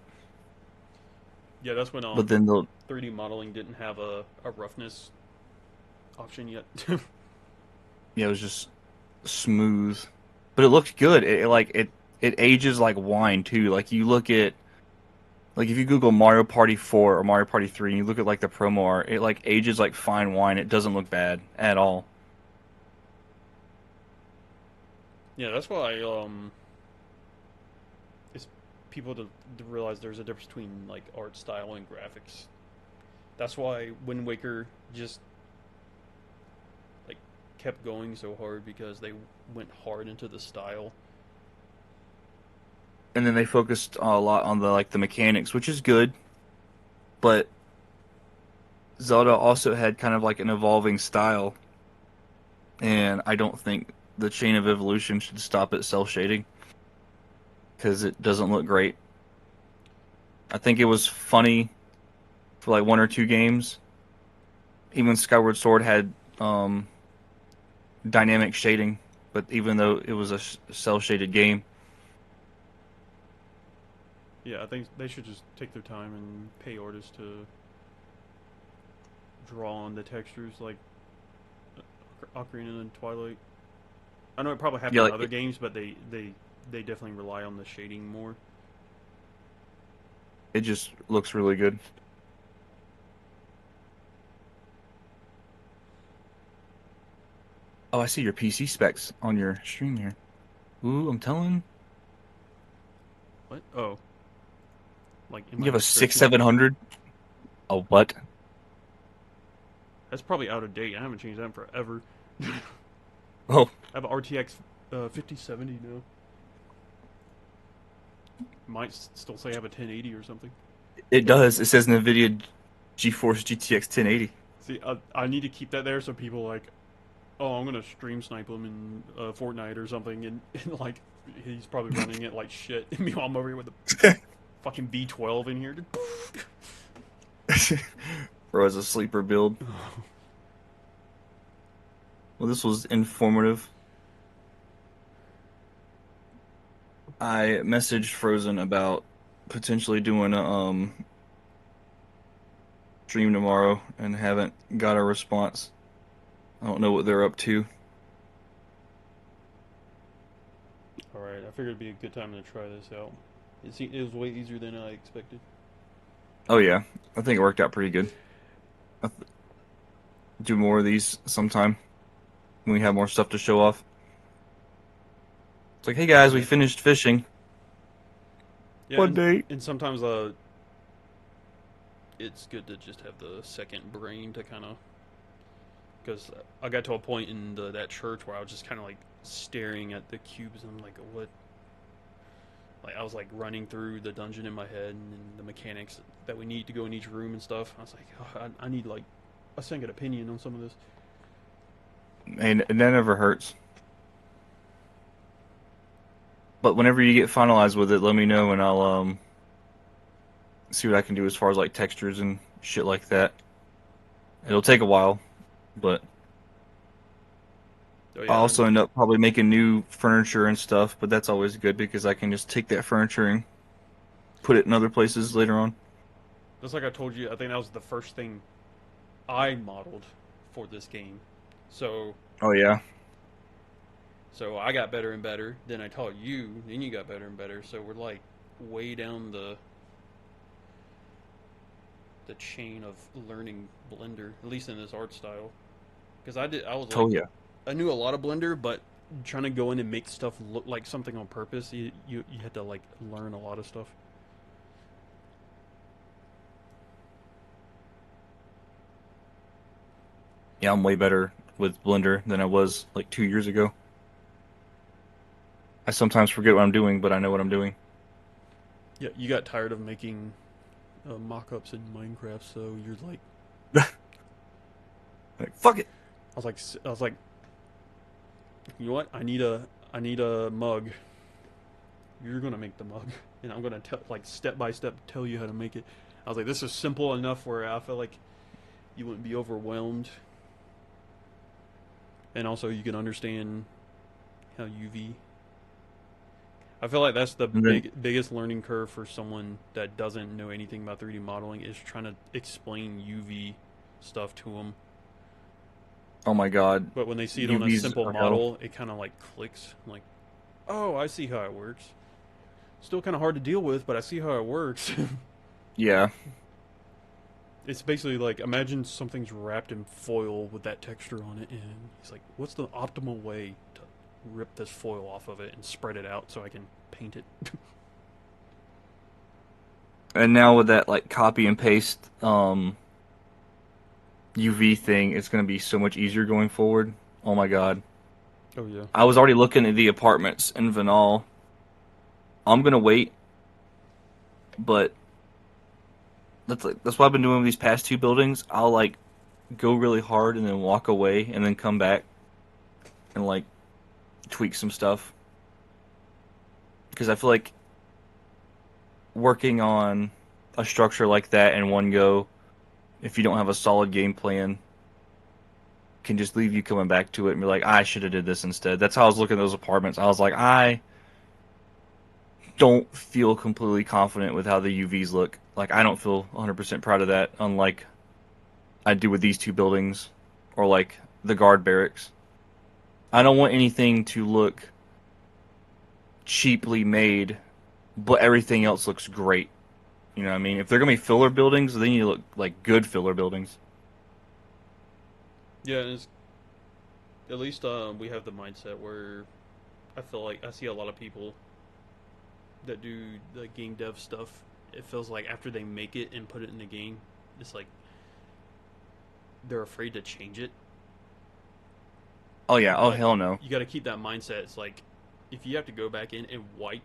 S2: Yeah, that's when
S1: But then the
S2: 3D modeling didn't have a roughness option yet.
S1: yeah, it was just smooth, but it looked good. It ages like wine too. Like you look at like if you Google Mario Party 4 or Mario Party 3 and you look at like the promo art, it like ages like fine wine. It doesn't look bad at all.
S2: Yeah, that's why it's people to realize there's a difference between like art style and graphics. That's why Wind Waker just like kept going so hard because they went hard into the style.
S1: And then they focused a lot on the like the mechanics, which is good, but Zelda also had kind of like an evolving style, and I don't think the chain of evolution should stop at cell shading because it doesn't look great. I think it was funny for like one or two games. Even Skyward Sword had um, dynamic shading, but even though it was a cell shaded game,
S2: Yeah, I think they should just take their time and pay artists to draw on the textures like Ocarina and Twilight. I know it probably
S1: yeah,
S2: happened in
S1: like
S2: other games, but they definitely rely on the shading more.
S1: it just looks really good. Oh, I see your PC specs on your stream here. Ooh, I'm telling.
S2: What? Oh, like in
S1: You
S2: my
S1: have a six
S2: description.
S1: seven hundred. A what?
S2: That's probably out of date. I haven't changed that in forever. I
S1: Oh,
S2: have an RTX 5070 now. Might still say I have a 1080 or something.
S1: it does. It says NVIDIA GeForce GTX 1080.
S2: See, I need to keep that there so people like, oh, I'm gonna stream snipe him in Fortnite or something, and like he's probably running it like shit. And meanwhile, I'm over here with the fucking B12 in here.
S1: Bro, as a sleeper build. Well, this was informative. I messaged Frozen about potentially doing a stream tomorrow and haven't got a response. I don't know what they're up to.
S2: All right, I figured it'd be a good time to try this out. It was way easier than I expected.
S1: Oh yeah, I think it worked out pretty good. I'll do more of these sometime when we have more stuff to show off. It's like, hey guys, we
S2: Yeah,
S1: finished fishing.
S2: yeah,
S1: What date?
S2: and sometimes it's good to just have the second brain to kind of because I got to a point in that church where I was just kind of like staring at the cubes and I'm like, what? Like I was like running through the dungeon in my head and the mechanics that we need to go in each room and stuff. I was like, oh, I need like a second opinion on some of this.
S1: And that never hurts. But whenever you get finalized with it, let me know and I'll see what I can do as far as like textures and shit like that. It'll take a while, but
S2: Oh
S1: I'll
S2: yeah,
S1: also
S2: and
S1: end up probably making new furniture and stuff, but that's always good because I can just take that furniture and put it in other places later on.
S2: just like I told you, I think that was the first thing I modeled for this game. So
S1: Oh yeah.
S2: so I got better and better. Then I taught you, then you got better and better. So we're like way down the chain of learning Blender, at least in this art style. Because I was like,
S1: Oh yeah.
S2: I knew a lot of Blender, but trying to go in and make stuff look like something on purpose, you had to like learn a lot of stuff.
S1: Yeah, I'm way better with Blender than I was like 2 years ago. I sometimes forget what I'm doing, but I know what I'm doing.
S2: Yeah, you got tired of making mock-ups in Minecraft, so you're like,
S1: Like fuck it.
S2: I was like, you know what? I need a mug. You're gonna make the mug, and I'm gonna tell like step by step tell you how to make it. I was like, this is simple enough where I feel like you wouldn't be overwhelmed, and also you can understand how UV. I feel like that's the
S1: And then,
S2: biggest learning curve for someone that doesn't know anything about 3D modeling is trying to explain UV stuff to them.
S1: oh my God,
S2: But when they see it on a
S1: UVs
S2: simple
S1: are hell.
S2: model, it kind of like clicks. I'm like, oh, I see how it works. Still kind of hard to deal with, but I see how it works.
S1: Yeah.
S2: It's basically like imagine something's wrapped in foil with that texture on it, and he's like, "What's the optimal way to rip this foil off of it and spread it out so I can paint it?"
S1: And now with that like copy and paste UV thing, it's gonna be so much easier going forward. Oh my God.
S2: Oh yeah,
S1: I was already looking at the apartments in Vanal. I'm gonna wait, but that's what I've been doing with these past two buildings. I'll like go really hard and then walk away and then come back and like tweak some stuff because I feel like working on a structure like that in one go, if you don't have a solid game plan, can just leave you coming back to it and be like, I should have did this instead. That's how I was looking at those apartments. I was like, I don't feel completely confident with how the UVs look. Like I don't feel 100% proud of that, unlike I do with these two buildings or like the guard barracks. I don't want anything to look cheaply made, but everything else looks great. You know what I mean? If they're gonna be filler buildings, they need to look like good filler buildings.
S2: yeah. And it's, at least we have the mindset where I feel like I see a lot of people that do the game dev stuff. It feels like after they make it and put it in the game, it's like they're afraid to change it.
S1: Oh yeah, oh
S2: But
S1: hell no.
S2: you got to keep that mindset. It's like if you have to go back in and wipe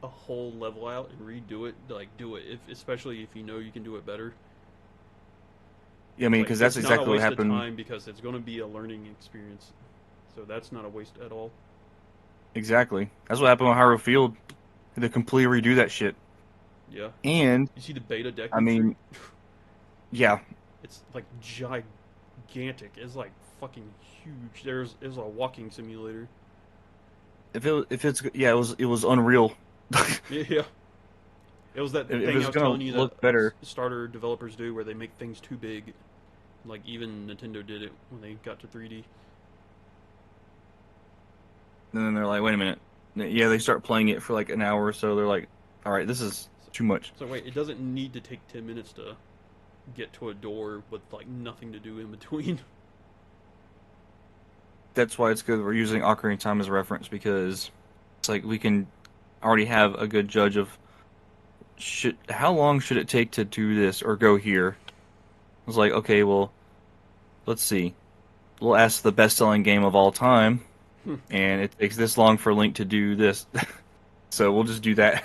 S2: a whole level out and redo it, like do it. If especially if you know you can do it better.
S1: Yeah, I
S2: It's
S1: mean,
S2: like
S1: because that's
S2: it's not a
S1: exactly what
S2: waste of
S1: happened.
S2: time because it's going to be a learning experience. So that's not a waste at all.
S1: Exactly, that's what happened with Hyrule Field. They completely redo that shit.
S2: Yeah.
S1: And
S2: You see the beta
S1: I
S2: Deku tree?
S1: mean, yeah,
S2: It's like gigantic. It's like fucking huge. There's a walking simulator.
S1: if it's yeah, it was unreal.
S2: Yeah. It was that
S1: If
S2: thing I
S1: it's
S2: was
S1: gonna
S2: telling you that
S1: look better,
S2: starter developers do where they make things too big. Like even Nintendo did it when they got to 3D.
S1: then they're like, wait a minute. Yeah, they start playing it for like an hour or so. They're like, all right, this is
S2: So,
S1: too much.
S2: so wait, it doesn't need to take 10 minutes to get to a door with like nothing to do in between.
S1: That's why it's good we're using Ocarina of Time as a reference because it's like we can already have a good judge of should how long should it take to do this or go here. It's like, okay, well, let's see. We'll ask the best-selling game of all time, and it takes this long for Link to do this, so we'll just do that.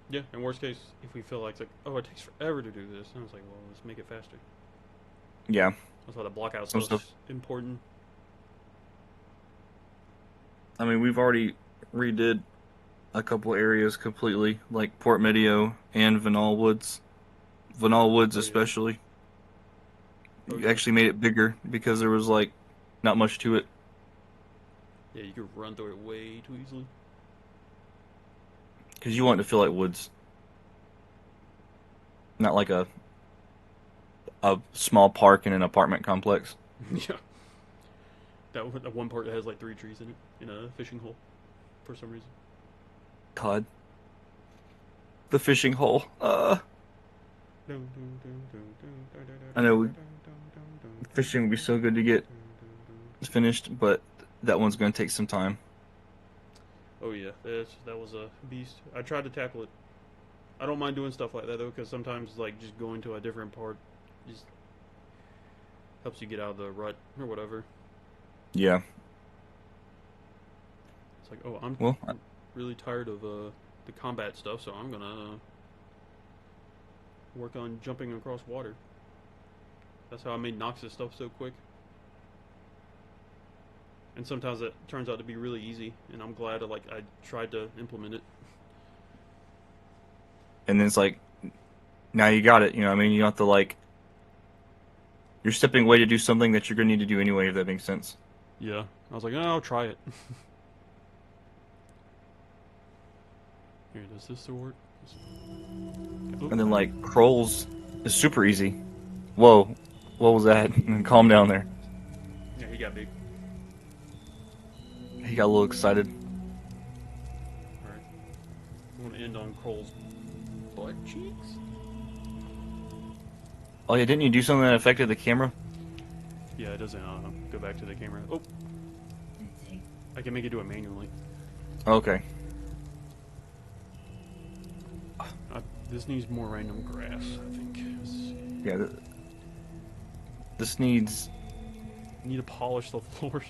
S2: Yeah, in worst case, if we feel like it's like, oh, it takes forever to do this, and it's like, well, let's make it faster.
S1: Yeah,
S2: That's why the blockout
S1: some stuff.
S2: stuff's important.
S1: I mean, we've already redid a couple areas completely, like Port Medio and Vanal Woods. Vanal Woods,
S2: Oh yeah,
S1: especially,
S2: oh yeah,
S1: actually made it bigger because there was like not much to it.
S2: yeah. You could run through it way too easily.
S1: Because you want it to feel like woods, not like a small park in an apartment complex.
S2: Yeah, that one part that has like three trees in it in a fishing hole for some reason.
S1: God, the fishing hole. I know fishing would be so good to get finished, but that one's going to take some time.
S2: Oh yeah, that was a beast. I tried to tackle it. I don't mind doing stuff like that though, because sometimes like just going to a different part just helps you get out of the rut or whatever.
S1: Yeah.
S2: It's like, oh, I'm
S1: Well,
S2: really tired of the combat stuff, so I'm gonna work on jumping across water. That's how I made Noxus stuff so quick. And sometimes it turns out to be really easy, and I'm glad I tried to implement it.
S1: And then it's like, now you got it. You know what I mean? You don't have to like, you're stepping away to do something that you're going to need to do anyway, if that makes sense.
S2: Yeah, I was like, oh, I'll try it. Here, does this still work? Oh,
S1: And then like, Krolls is super easy. Whoa, what was that? Calm down there.
S2: yeah, he got big.
S1: He got a little excited.
S2: Alright. I want to end on Cole's butt cheeks.
S1: Oh yeah, didn't you do something that affected the camera?
S2: Yeah, it doesn't go back to the camera. Oh, I can make it do it manually.
S1: Okay.
S2: This needs more random grass, I think.
S1: Yeah. This needs.
S2: Need to polish the floors.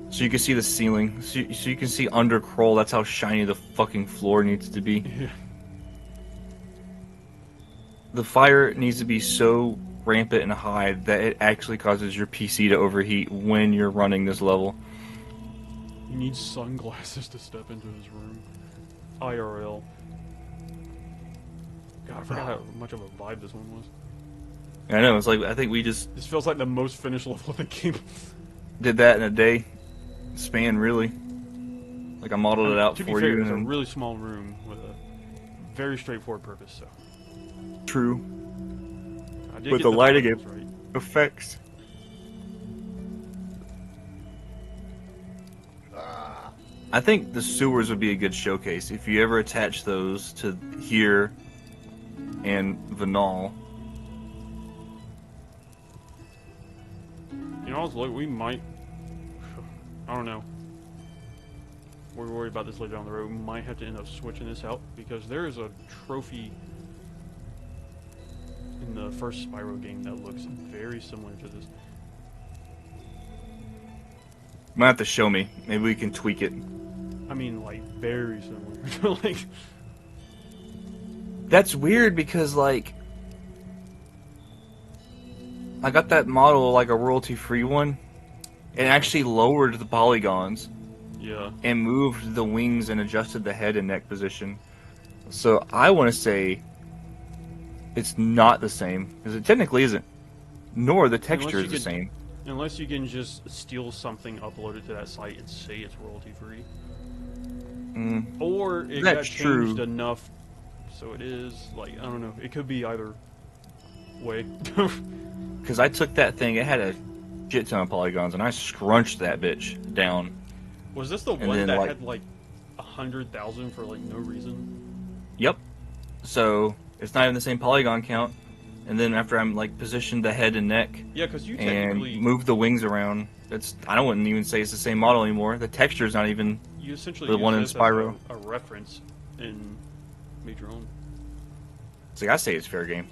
S1: So you can see the ceiling. So you can see under Kroll. That's how shiny the fucking floor needs to be.
S2: Yeah.
S1: The fire needs to be so rampant and high that it actually causes your PC to overheat when you're running this level.
S2: You need sunglasses to step into this room. IRL. God, I forgot how much of a vibe this one was.
S1: I know, it's like, I think we just
S2: This feels like the most finished level of the game.
S1: did that in a day span, really. Like, I modeled it out
S2: to be
S1: for
S2: fair,
S1: you.
S2: it's a
S1: And
S2: really small room with a very straightforward purpose, so.
S1: true.
S2: I did
S1: But
S2: get
S1: the lighting
S2: visuals right.
S1: effects. I think the sewers would be a good showcase if you ever attach those to here and Vanal.
S2: You know, I was like, we might. I don't know. We're worried about this later down the road. We might have to end up switching this out because there is a trophy in the first Spyro game that looks very similar to this.
S1: You might have to show me. Maybe we can tweak it.
S2: I mean, like, very similar. Like,
S1: That's weird because, like, I got that model, like a royalty-free one, and actually lowered the polygons
S2: yeah.
S1: and moved the wings and adjusted the head and neck position. So I want to say it's not the same, because it technically isn't. Nor the texture is the same.
S2: Unless you can just steal something, upload it to that site, and say it's royalty-free. Or it got changed enough so it is, like, I don't know. It could be either way.
S1: Because I took that thing, it had a shit ton of polygons, and I scrunched that bitch down.
S2: Was this the one that had, like, 100,000 for, like, no reason?
S1: Yep. So, it's not even the same polygon count. And then after I'm, like, positioned the head and neck,
S2: yeah, because you
S1: and
S2: technically
S1: moved the wings around, I wouldn't even say it's the same model anymore. The texture is not even
S2: you essentially
S1: the
S2: use
S1: one in
S2: this
S1: Spyro.
S2: as a reference and made your own.
S1: So I say it's fair game.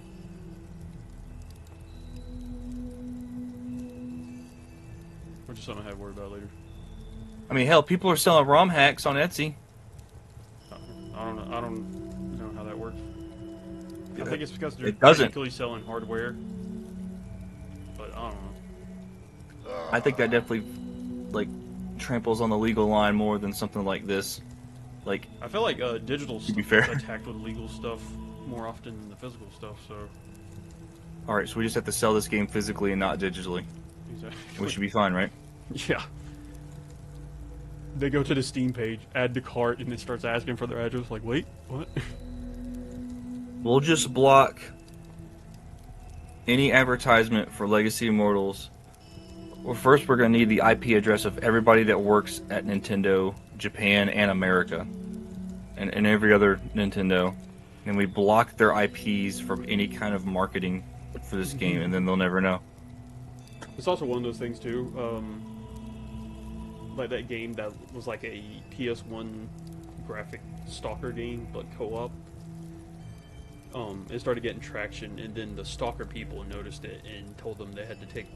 S2: Or just something I have to worry about later.
S1: I mean, hell, people are selling ROM hacks on Etsy.
S2: I don't know. I don't know how that works. I think it's because they're
S1: It doesn't.
S2: technically selling hardware. But I don't know.
S1: I think that definitely, like, tramples on the legal line more than something like this. Like,
S2: I feel like digital stuff
S1: be fair.
S2: is attacked with legal stuff more often than the physical stuff. So
S1: alright, so we just have to sell this game physically and not digitally.
S2: exactly.
S1: We should be fine, right?
S2: Yeah. They go to the Steam page, add to cart, and it starts asking for their address. Like, wait, what?
S1: We'll just block any advertisement for Legacy Immortals. Well, first we're going to need the IP address of everybody that works at Nintendo, Japan, and America. And every other Nintendo. And we block their IPs from any kind of marketing for this game, and then they'll never know.
S2: It's also one of those things, too. Like that game that was like a PS1 graphic stalker game, but co-op. It started getting traction, and then the stalker people noticed it and told them they had to take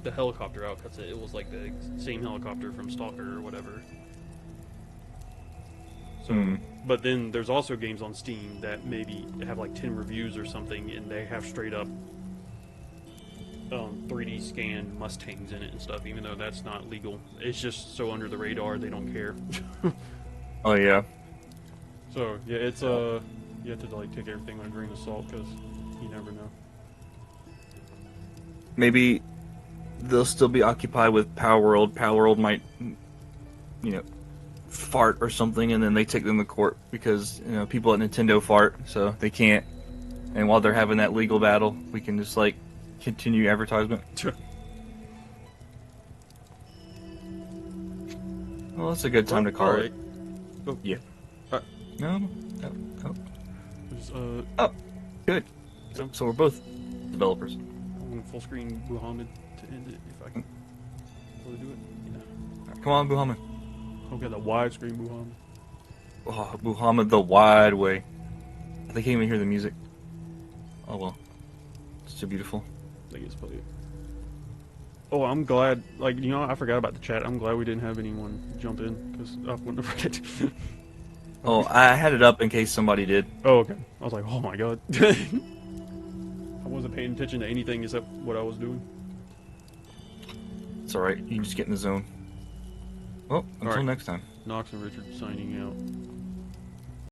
S2: the helicopter out because it was like the same helicopter from Stalker or whatever. So, but then there's also games on Steam that maybe have like 10 reviews or something, and they have straight up 3D scan Mustangs in it and stuff, even though that's not legal. It's just so under the radar they don't care.
S1: Oh yeah.
S2: So yeah, it's you have to like take everything with a grain of salt because you never know.
S1: Maybe they'll still be occupied with Power World. Power World might, fart or something, and then they take them to court because people at Nintendo fart, so they can't. And while they're having that legal battle, we can just like continue advertisement. Well, that's a good time to call
S2: Alright.
S1: it.
S2: Oh,
S1: Yeah.
S2: Alright.
S1: No. No. Oh.
S2: There's,
S1: Oh. Good. So we're both developers.
S2: I want full screen Muhammad to end it if I can. Will it do it? Yeah.
S1: Come on, Muhammad.
S2: Oh, got the widescreen Muhammad.
S1: Oh, Muhammad the Wide Way. They can't even hear the music. Oh well. It's so beautiful.
S2: I think it's probably. Oh, I'm glad. Like I forgot about the chat. I'm glad we didn't have anyone jump in because I wouldn't have forget.
S1: Oh, I had it up in case somebody did.
S2: Oh, okay. I was like, oh my god. I wasn't paying attention to anything except what I was doing.
S1: It's alright. You can just get in the zone. Well, until
S2: Alright.
S1: next time.
S2: Knox and Richard signing out.